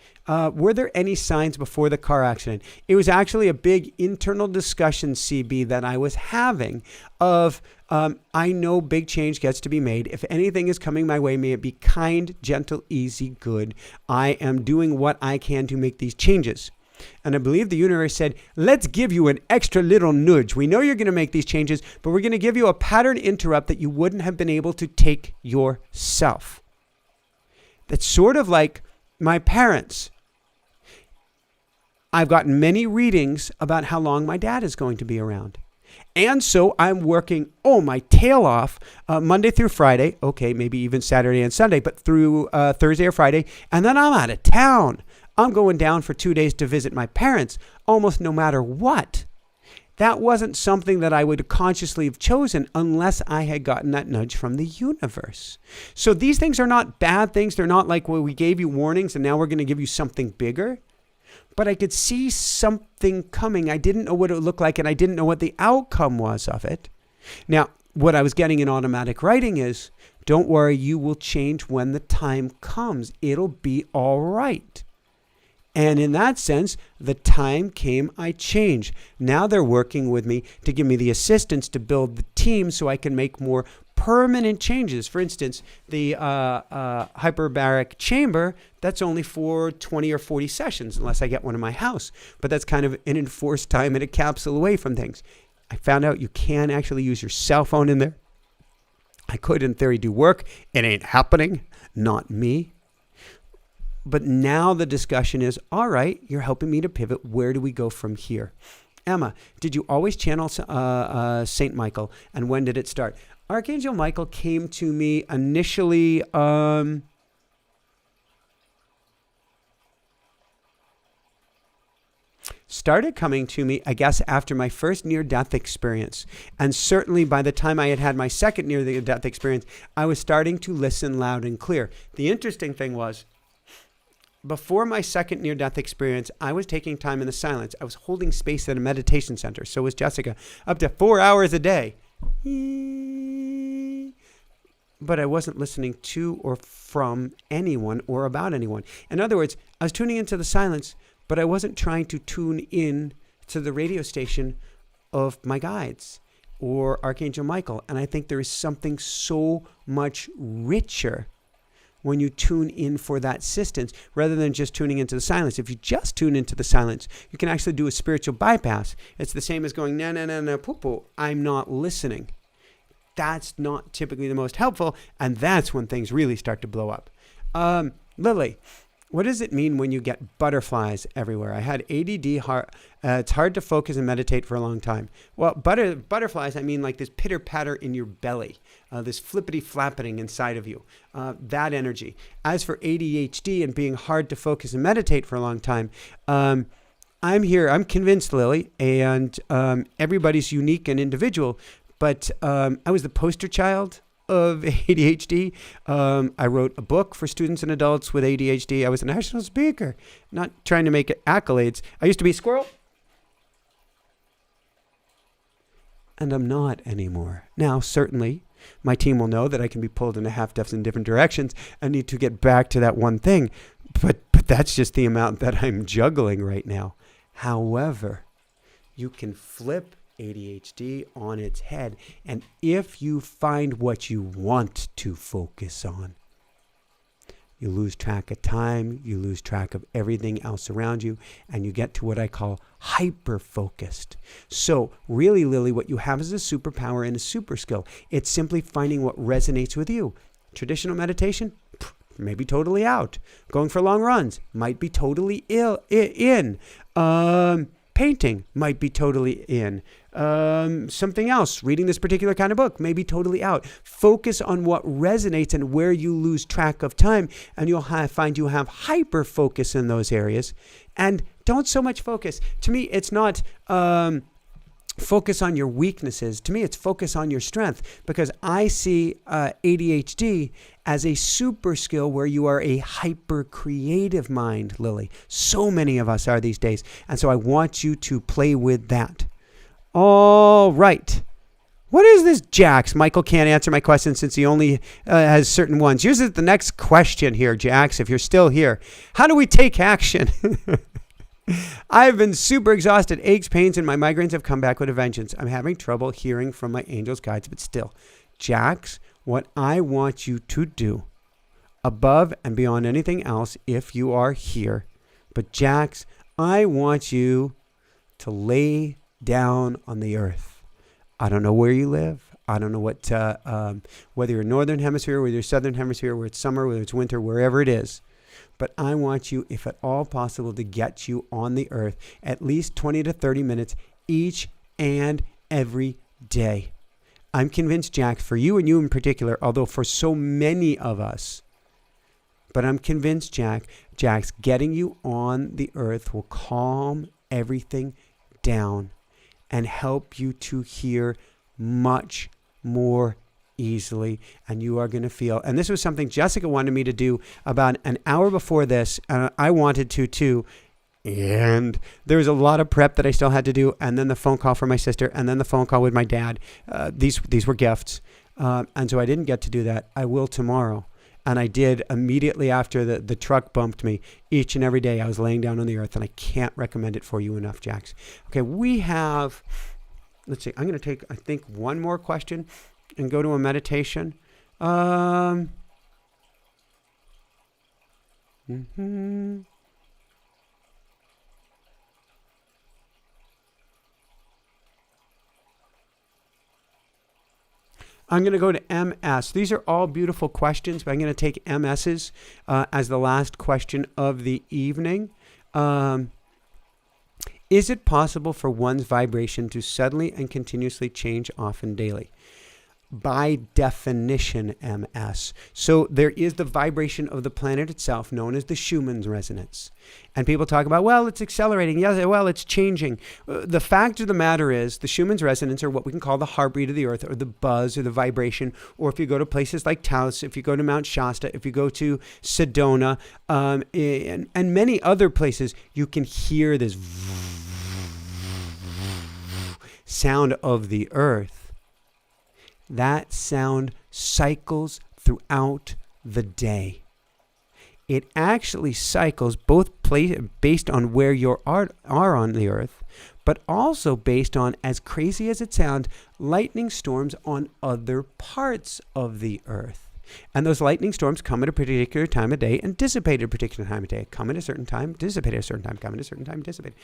were there any signs before the car accident? It was actually a big internal discussion, CB, that I was having of, I know big change gets to be made. If anything is coming my way, may it be kind, gentle, easy, good. I am doing what I can to make these changes. And I believe the universe said, let's give you an extra little nudge. We know you're going to make these changes, but we're going to give you a pattern interrupt that you wouldn't have been able to take yourself. That's sort of like my parents. I've gotten many readings about how long my dad is going to be around. And so I'm working, my tail off Monday through Friday. Okay, maybe even Saturday and Sunday, but through Thursday or Friday. And then I'm out of town. I'm going down for 2 days to visit my parents, almost no matter what. That wasn't something that I would consciously have chosen unless I had gotten that nudge from the universe. So these things are not bad things. They're not like, well, we gave you warnings and now we're going to give you something bigger. But I could see something coming. I didn't know what it would look like, and I didn't know what the outcome was of it. Now, what I was getting in automatic writing is, don't worry, you will change when the time comes. It'll be all right. And in that sense, the time came, I changed. Now they're working with me to give me the assistance to build the team so I can make more permanent changes. For instance, the hyperbaric chamber, that's only for 20 or 40 sessions, unless I get one in my house. But that's kind of an enforced time and a capsule away from things. I found out you can actually use your cell phone in there. I could, in theory, do work. It ain't happening. Not me. But now the discussion is, all right, you're helping me to pivot. Where do we go from here? Emma, did you always channel Saint Michael? And when did it start? Archangel Michael came to me initially, started coming to me, I guess, after my first near-death experience. And certainly by the time I had had my second near-death experience, I was starting to listen loud and clear. The interesting thing was, before my second near-death experience, I was taking time in the silence. I was holding space at a meditation center. So was Jessica, up to 4 hours a day. But I wasn't listening to or from anyone or about anyone. In other words, I was tuning into the silence, but I wasn't trying to tune in to the radio station of my guides or Archangel Michael. And I think there is something so much richer when you tune in for that assistance rather than just tuning into the silence. If you just tune into the silence, you can actually do a spiritual bypass. It's the same as going, no, poo-poo, I'm not listening. That's not typically the most helpful, and that's when things really start to blow up. Lily, what does it mean when you get butterflies everywhere? I had ADD. It's hard to focus and meditate for a long time. Well, butterflies, I mean like this pitter-patter in your belly, this flippity-flappening inside of you, that energy. As for ADHD and being hard to focus and meditate for a long time, I'm convinced, Lily, and everybody's unique and individual, but I was the poster child of ADHD. I wrote a book for students and adults with ADHD. I was a national speaker, not trying to make it accolades. I used to be a squirrel, and I'm not anymore. Now, certainly, my team will know that I can be pulled in a half dozen different directions and need to get back to that one thing, but that's just the amount that I'm juggling right now. However, you can flip ADHD on its head, and if you find what you want to focus on, you lose track of time, you lose track of everything else around you, and you get to what I call hyper-focused. So really, Lily, what you have is a superpower and a super skill. It's simply finding what resonates with you. Traditional meditation, maybe totally out. Going for long runs might be totally in. Painting might be totally in. Something else, reading this particular kind of book, may be totally out. Focus on what resonates and where you lose track of time, and you'll find you have hyper focus in those areas. And don't so much focus. To me, it's not focus on your weaknesses. To me, it's focus on your strength, because I see ADHD as a super skill where you are a hyper creative mind, Lily. So many of us are these days. And so I want you to play with that. All right. What is this, Jax? Michael can't answer my question since he only has certain ones. Here's the next question here, Jax, if you're still here. How do we take action? I've been super exhausted. Aches, pains, and my migraines have come back with a vengeance. I'm having trouble hearing from my angels, guides, but still. Jax, what I want you to do, above and beyond anything else, if you are here, but Jax, I want you to lay down on the earth. I don't know where you live. I don't know what, whether you're northern hemisphere, whether you're southern hemisphere, whether it's summer, whether it's winter, wherever it is. But I want you, if at all possible, to get you on the earth at least 20 to 30 minutes each and every day. I'm convinced, Jack, for you and you in particular, although for so many of us, but I'm convinced, Jack's getting you on the earth will calm everything down and help you to hear much more easily, and you are going to feel, and this was something Jessica wanted me to do about an hour before this, and I wanted to too, and there was a lot of prep that I still had to do, and then the phone call from my sister, and then the phone call with my dad. These were gifts, and so I didn't get to do that. I will tomorrow, and I did immediately after the truck bumped me. Each and every day I was laying down on the earth, and I can't recommend it for you enough, Jax. Okay, we have, let's see, I'm going to take, I think, one more question and go to a meditation. I'm going to go to MS. These are all beautiful questions, but I'm going to take MS's as the last question of the evening. Is it possible for one's vibration to suddenly and continuously change often daily? By definition, MS. So there is the vibration of the planet itself, known as the Schumann's resonance. And people talk about, well, it's accelerating. Yes, well, it's changing. The fact of the matter is the Schumann's resonance, or what we can call the heartbeat of the earth, or the buzz, or the vibration, or if you go to places like Taos, if you go to Mount Shasta, if you go to Sedona, and many other places, you can hear this sound of the earth. That sound cycles throughout the day. It actually cycles both based on where you are on the earth, but also based on, as crazy as it sounds, lightning storms on other parts of the earth. And those lightning storms come at a particular time of day and dissipate at a particular time of day. Come at a certain time, dissipate at a certain time, come at a certain time, dissipate.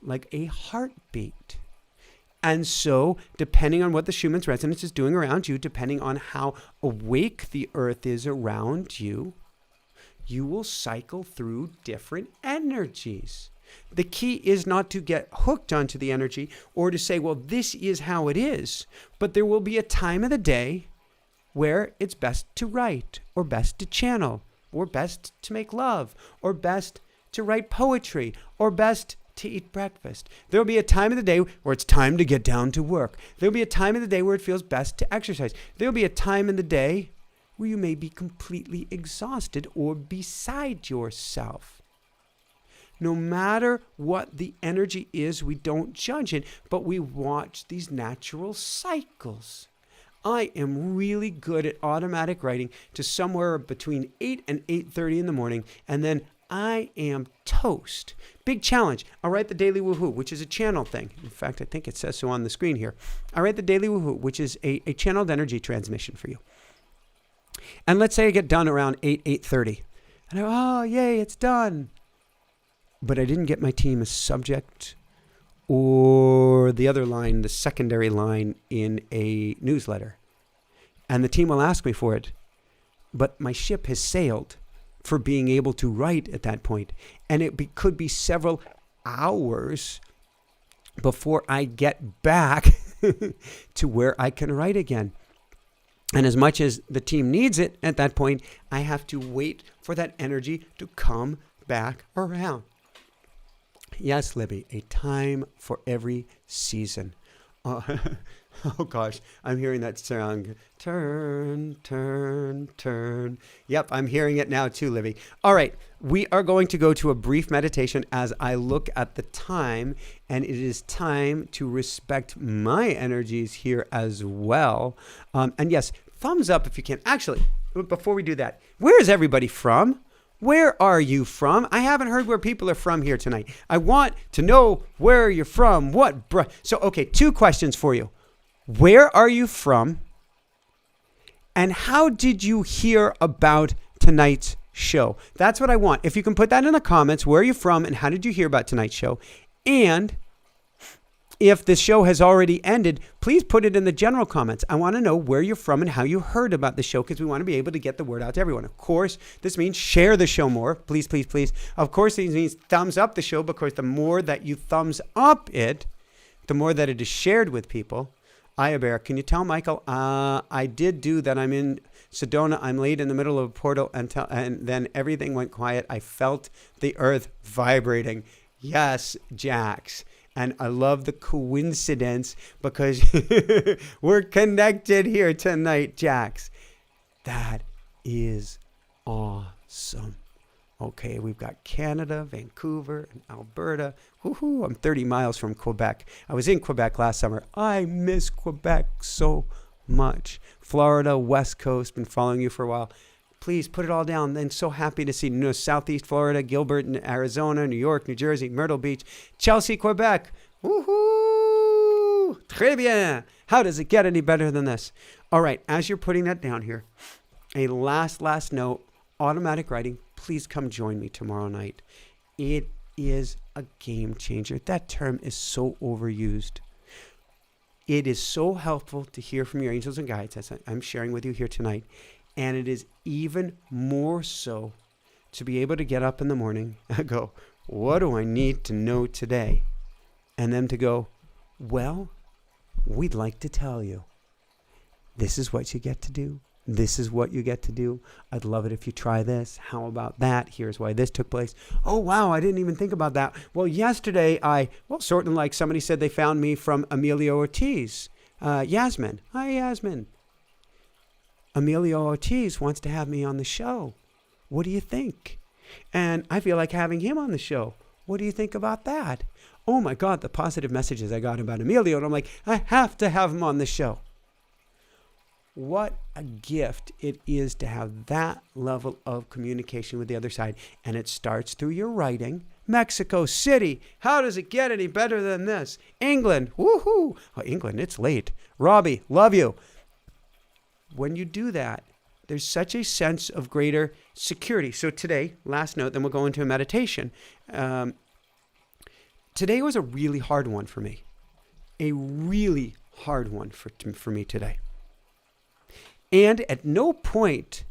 Like a heartbeat. And so, depending on what the Schumann's resonance is doing around you, depending on how awake the earth is around you, you will cycle through different energies. The key is not to get hooked onto the energy or to say, well, this is how it is. But there will be a time of the day where it's best to write, or best to channel, or best to make love, or best to write poetry, or best to eat breakfast. There'll be a time of the day where it's time to get down to work. There'll be a time of the day where it feels best to exercise. There'll be a time in the day where you may be completely exhausted or beside yourself. No matter what the energy is, we don't judge it, but we watch these natural cycles. I am really good at automatic writing to somewhere between 8 and 8:30 in the morning, and then I am toast. Big challenge. I'll write the Daily Woohoo, which is a channel thing. In fact, I think it says so on the screen here. I write the Daily Woohoo, which is a channeled energy transmission for you. And let's say I get done around 8:30. And oh, yay, it's done. But I didn't get my team a subject or the other line, the secondary line in a newsletter. And the team will ask me for it. But my ship has sailed for being able to write at that point. And it could be several hours before I get back to where I can write again. And as much as the team needs it at that point, I have to wait for that energy to come back around. Yes, Libby, a time for every season. Oh gosh, I'm hearing that song. Turn, turn, turn. Yep, I'm hearing it now too, Libby. All right, we are going to go to a brief meditation as I look at the time, and it is time to respect my energies here as well. And yes, thumbs up if you can. Actually, before we do that, where is everybody from? Where are you from? I haven't heard where people are from here tonight. I want to know where you're from. So, okay, 2 questions for you. Where are you from? And how did you hear about tonight's show? That's what I want. If you can put that in the comments, where are you from and how did you hear about tonight's show? And if the show has already ended, please put it in the general comments. I want to know where you're from and how you heard about the show, because we want to be able to get the word out to everyone. Of course, this means share the show more. Please, please, please. Of course, this means thumbs up the show, because the more that you thumbs up it, the more that it is shared with people. Aya Bear, can you tell Michael, I did do that. I'm in Sedona. I'm late in the middle of a portal, and then everything went quiet. I felt the earth vibrating. Yes, Jax. And I love the coincidence, because we're connected here tonight, Jax. That is awesome. Okay, we've got Canada, Vancouver, and Alberta. Woohoo, I'm 30 miles from Quebec. I was in Quebec last summer. I miss Quebec so much. Florida, West Coast, been following you for a while. Please put it all down. Then so happy to see Southeast Florida, Gilbert, Arizona, New York, New Jersey, Myrtle Beach, Chelsea, Quebec. Woohoo! Très bien. How does it get any better than this? All right, as you're putting that down here, a last note, automatic writing, please come join me tomorrow night. It is a game changer. That term is so overused. It is so helpful to hear from your angels and guides, as I'm sharing with you here tonight. And it is even more so to be able to get up in the morning and go, what do I need to know today? And them to go, well, we'd like to tell you. This is what you get to do. This is what you get to do. I'd love it if you try this. How about that? Here's why this took place. Oh, wow, I didn't even think about that. Well, yesterday sort of like somebody said they found me from Emilio Ortiz. Yasmin. Hi, Yasmin. Emilio Ortiz wants to have me on the show. What do you think? And I feel like having him on the show. What do you think about that? Oh my God, the positive messages I got about Emilio. And I'm like, I have to have him on the show. What a gift it is to have that level of communication with the other side. And it starts through your writing. Mexico City. How does it get any better than this? England. Woohoo. Oh, England, it's late. Robbie, love you. When you do that, there's such a sense of greater security. So today, last note, then we'll go into a meditation. Today was a really hard one for me. A really hard one for me today. And at no point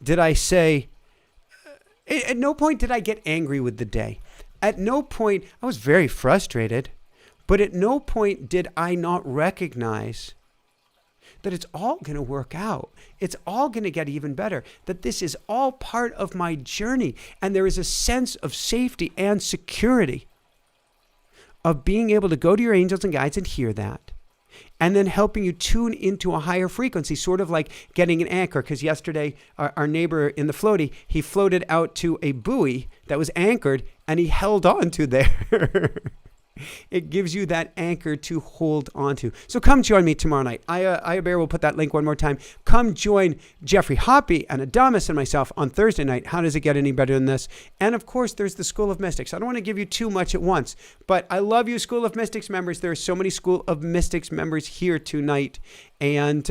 did I say, At no point did I get angry with the day. At no point, I was very frustrated, but at no point did I not recognize that it's all going to work out. It's all going to get even better, that this is all part of my journey. And there is a sense of safety and security of being able to go to your angels and guides and hear that. And then helping you tune into a higher frequency, sort of like getting an anchor. Because yesterday, our neighbor in the floaty, he floated out to a buoy that was anchored and he held on to there. It gives you that anchor to hold on to. So come join me tomorrow night. Aya Bear will put that link one more time. Come join Jeffrey Hoppy and Adamus and myself on Thursday night. How does it get any better than this? And of course, there's the School of Mystics. I don't want to give you too much at once, but I love you, School of Mystics members. There are so many School of Mystics members here tonight. And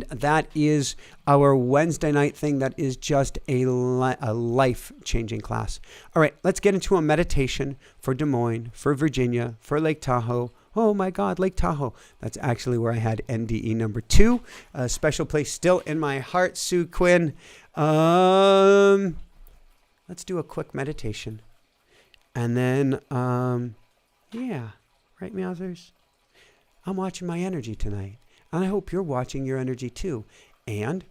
that is our Wednesday night thing. That is just a life-changing class. All right, let's get into a meditation for Des Moines, for Virginia, for Lake Tahoe. Oh my God, Lake Tahoe. That's actually where I had NDE number 2. A special place still in my heart, Sue Quinn. Let's do a quick meditation. And then, yeah, right, Meowsers? I'm watching my energy tonight. And I hope you're watching your energy too. And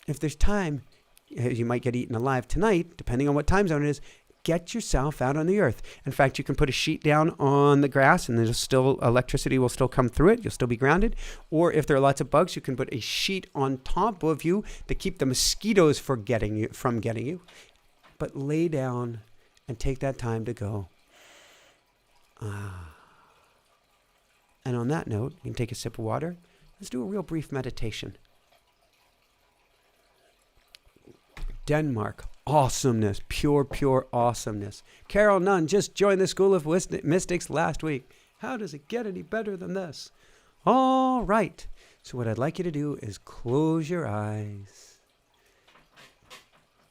if there's time, you might get eaten alive tonight, depending on what time zone it is, get yourself out on the earth. In fact, you can put a sheet down on the grass and there's still electricity will still come through it. You'll still be grounded. Or if there are lots of bugs, you can put a sheet on top of you to keep the mosquitoes from getting you. But lay down and take that time to go. And on that note, you can take a sip of water. Let's do a real brief meditation. Denmark, awesomeness, pure awesomeness. Carol Nunn just joined the School of Mystics last week. How does it get any better than this? All right. So what I'd like you to do is close your eyes.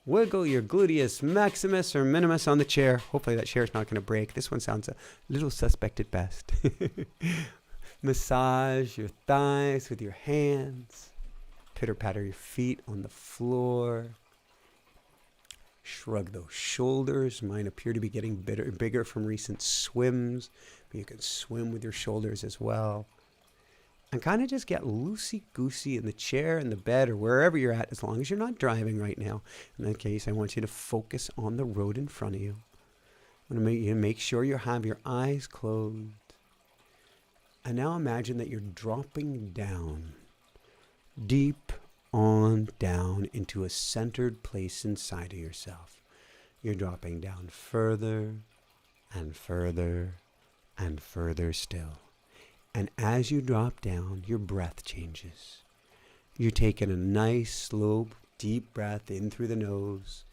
Wiggle your gluteus maximus or minimus on the chair. Hopefully that chair's not going to break. This one sounds a little suspect at best. Massage your thighs with your hands. Pitter-patter your feet on the floor. Shrug those shoulders. Mine appear to be getting bigger from recent swims. But you can swim with your shoulders as well. And kind of just get loosey-goosey in the chair, in the bed, or wherever you're at, as long as you're not driving right now. In that case, I want you to focus on the road in front of you. I want to make sure you have your eyes closed. And now imagine that you're dropping down, deep on down into a centered place inside of yourself. You're dropping down further and further and further still. And as you drop down, your breath changes. You're taking a nice, slow, deep breath in through the nose,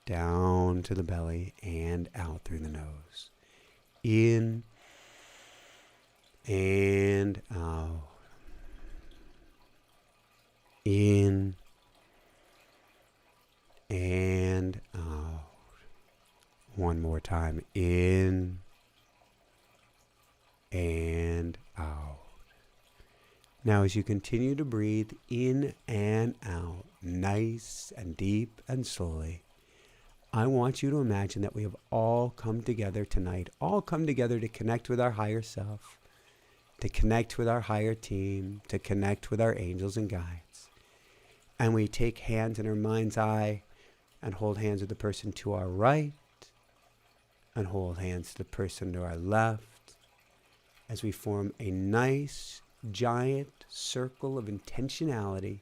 down to the belly, and out through the nose. In and out. In and out. One more time. In and out. Now as you continue to breathe in and out, nice and deep and slowly, I want you to imagine that we have all come together tonight, all come together to connect with our higher self, to connect with our higher team, to connect with our angels and guides. And we take hands in our mind's eye and hold hands with the person to our right and hold hands to the person to our left as we form a nice, giant circle of intentionality,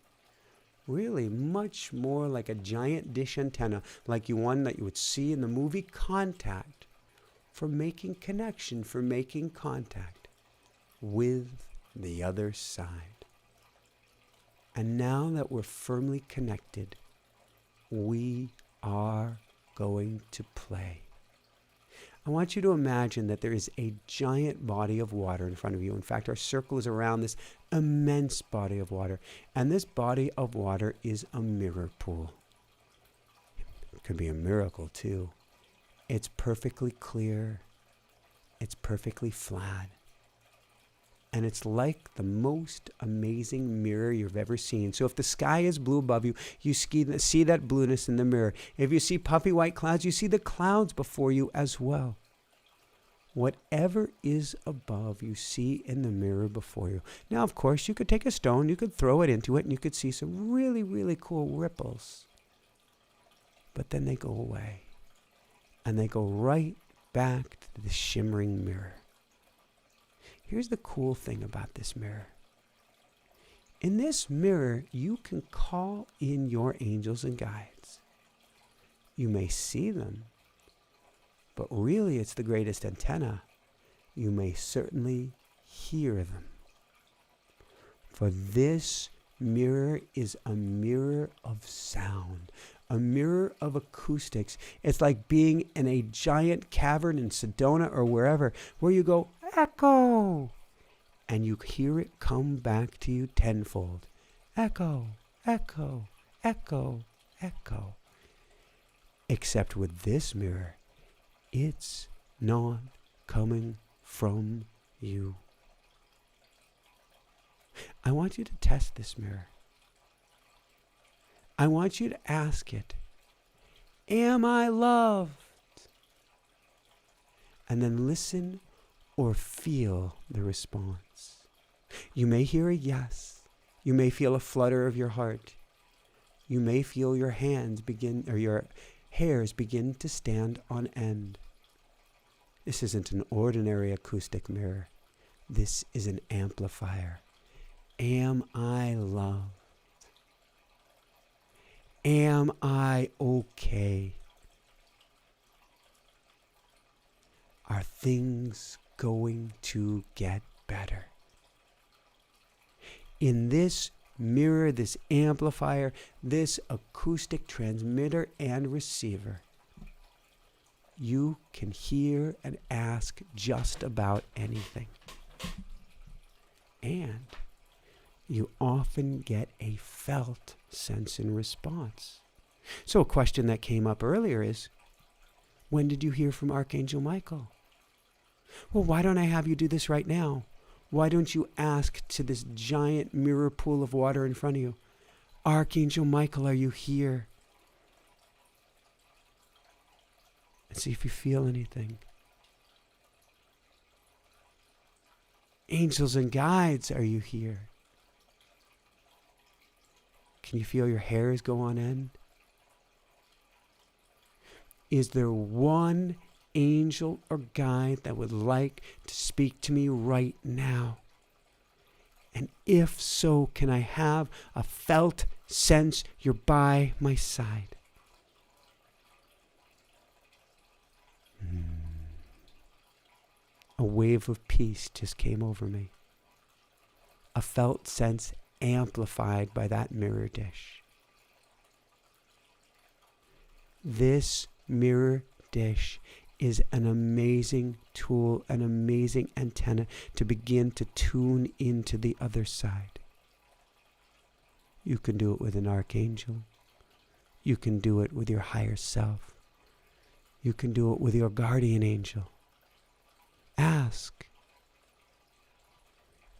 really much more like a giant dish antenna, like one that you would see in the movie Contact, for making connection, for making contact with the other side. And now that we're firmly connected, we are going to play. I want you to imagine that there is a giant body of water in front of you. In fact, our circle is around this immense body of water. And this body of water is a mirror pool. It could be a miracle too. It's perfectly clear. It's perfectly flat. And it's like the most amazing mirror you've ever seen. So if the sky is blue above you, you see that blueness in the mirror. If you see puffy white clouds, you see the clouds before you as well. Whatever is above, you see in the mirror before you. Now, of course, you could take a stone, you could throw it into it, and you could see some really, really cool ripples. But then they go away. And they go right back to the shimmering mirror. Here's the cool thing about this mirror. In this mirror, you can call in your angels and guides. You may see them, but really it's the greatest antenna. You may certainly hear them. For this mirror is a mirror of sound, a mirror of acoustics. It's like being in a giant cavern in Sedona or wherever, where you go, echo, and you hear it come back to you tenfold. Echo, echo, echo, echo. Except with this mirror, it's not coming from you. I want you to test this mirror. I want you to ask it, am I loved? And then listen or feel the response. You may hear a yes. You may feel a flutter of your heart. You may feel your hands begin, or your hairs begin to stand on end. This isn't an ordinary acoustic mirror. This is an amplifier. Am I loved? Am I okay? Are things going to get better? In this mirror, this amplifier, this acoustic transmitter and receiver, you can hear and ask just about anything. And you often get a felt sense in response. So a question that came up earlier is, when did you hear from Archangel Michael? Well, why don't I have you do this right now? Why don't you ask to this giant mirror pool of water in front of you, Archangel Michael, are you here? And see if you feel anything. Angels and guides, are you here? Can you feel your hairs go on end? Is there one angel or guide that would like to speak to me right now? And if so, can I have a felt sense you're by my side? A wave of peace just came over me. A felt sense amplified by that mirror dish. This mirror dish is an amazing tool, an amazing antenna to begin to tune into the other side. You can do it with an archangel. You can do it with your higher self. You can do it with your guardian angel. Ask,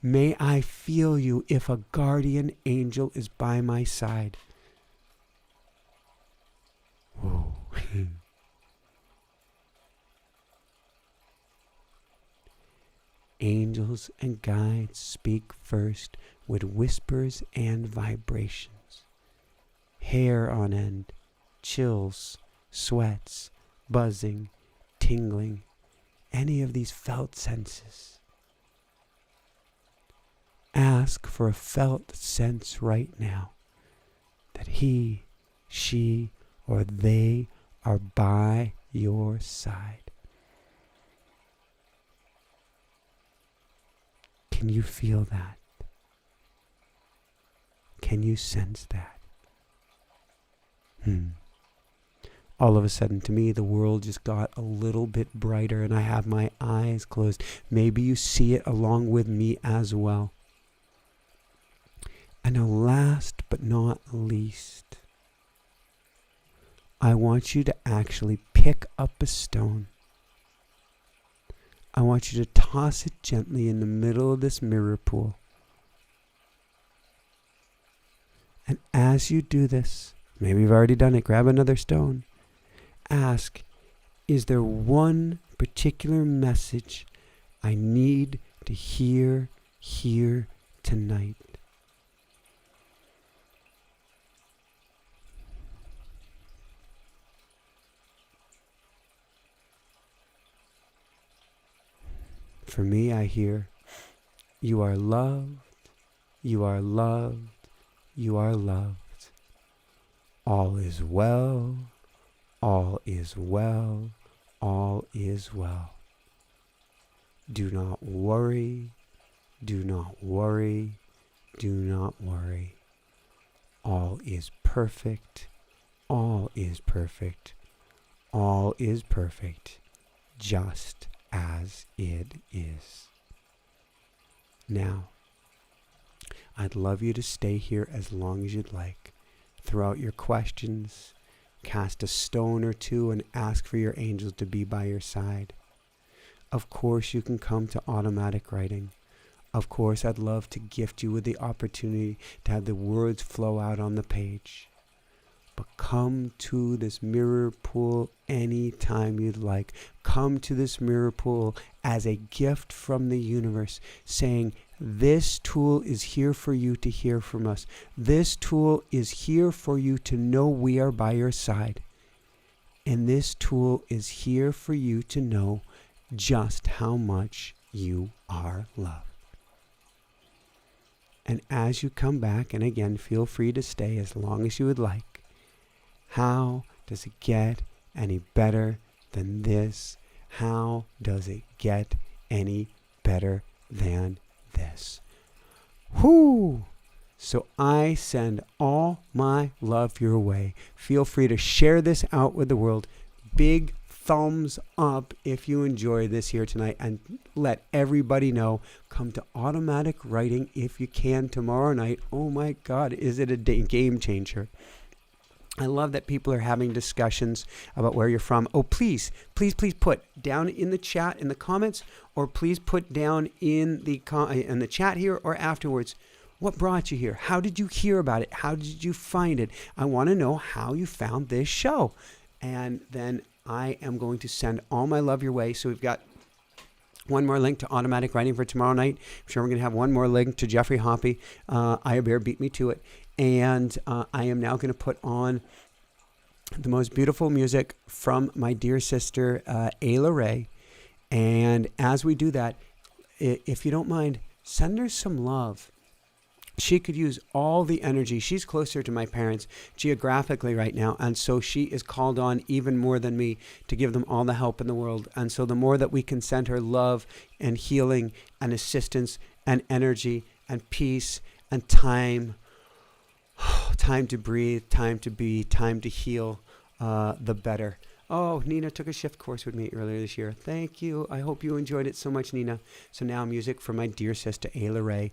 may I feel you if a guardian angel is by my side? Whoa. Angels and guides speak first with whispers and vibrations. Hair on end, chills, sweats, buzzing, tingling, any of these felt senses. Ask for a felt sense right now that he, she, or they are by your side. Can you feel that? Can you sense that? All of a sudden, to me, the world just got a little bit brighter and I have my eyes closed. Maybe you see it along with me as well. And now, last but not least, I want you to actually pick up a stone. I want you to toss it gently in the middle of this mirror pool. And as you do this, maybe you've already done it, grab another stone. Ask, is there one particular message I need to hear here tonight? For me, I hear, you are loved, you are loved, you are loved. All is well, all is well, all is well. Do not worry, do not worry, do not worry. All is perfect, all is perfect, all is perfect, just as it is. Now, I'd love you to stay here as long as you'd like. Throw out your questions, cast a stone or two, and ask for your angels to be by your side. Of course, you can come to automatic writing. Of course, I'd love to gift you with the opportunity to have the words flow out on the page. But come to this mirror pool anytime you'd like. Come to this mirror pool as a gift from the universe, saying, this tool is here for you to hear from us. This tool is here for you to know we are by your side. And this tool is here for you to know just how much you are loved. And as you come back, and again, feel free to stay as long as you would like, how does it get any better than this? How does it get any better than this? Whoo! So I send all my love your way. Feel free to share this out with the world. Big thumbs up if you enjoy this here tonight, and let everybody know. Come to automatic writing if you can tomorrow night. Oh my God, is it a game changer? I love that people are having discussions about where you're from. Oh, please put down in the chat, in the comments, or please put down in the chat here or afterwards, what brought you here? How did you hear about it? How did you find it? I want to know how you found this show. And then I am going to send all my love your way. So we've got one more link to automatic writing for tomorrow night. I'm sure we're going to have one more link to Jeffrey Hoppy. Aya Bear beat me to it. And I am now going to put on the most beautiful music from my dear sister, Ayla Ray. And as we do that, if you don't mind, send her some love. She could use all the energy. She's closer to my parents geographically right now. And so she is called on even more than me to give them all the help in the world. And so the more that we can send her love and healing and assistance and energy and peace and time to breathe, time to be, time to heal, the better. Oh, Nina took a shift course with me earlier this year. Thank you. I hope you enjoyed it so much, Nina. So now music for my dear sister, Ayla Ray.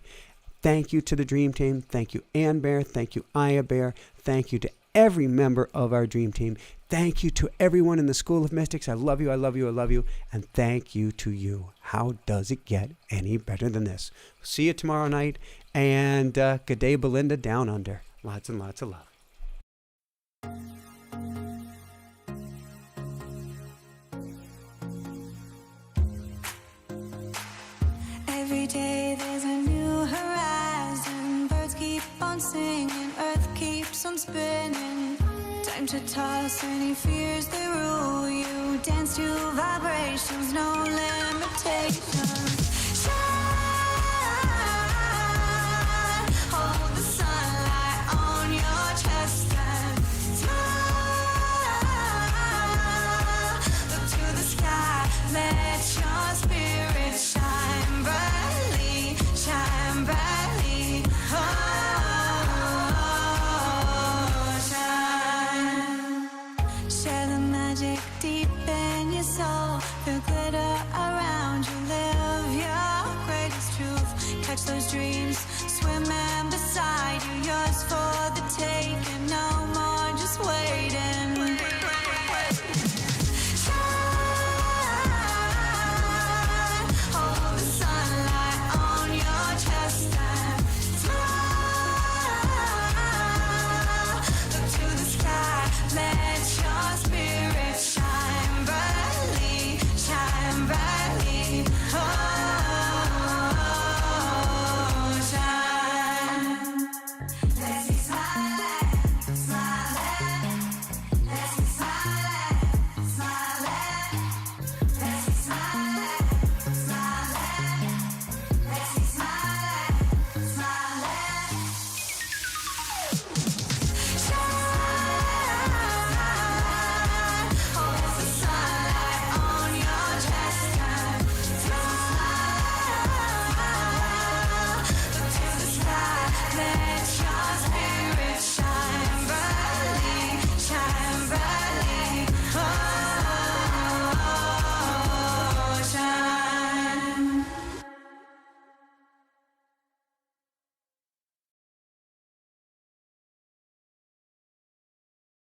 Thank you to the Dream Team. Thank you, Ann Bear. Thank you, Aya Bear. Thank you to every member of our Dream Team. Thank you to everyone in the School of Mystics. I love you, I love you, I love you. And thank you to you. How does it get any better than this? See you tomorrow night. And good day, Belinda, down under. Lots and lots of love. Every day there's a new horizon. Birds keep on singing, earth keeps on spinning. Time to toss any fears that rule you. Dance to vibrations, no limitations. Shine, hold the sunlight on your chest and smile. Look to the sky, let your spirit shine brightly, shine brightly. Oh, shine. Share the magic deep in your soul. The glitter around you. Live your greatest truth. Catch those dreams, swim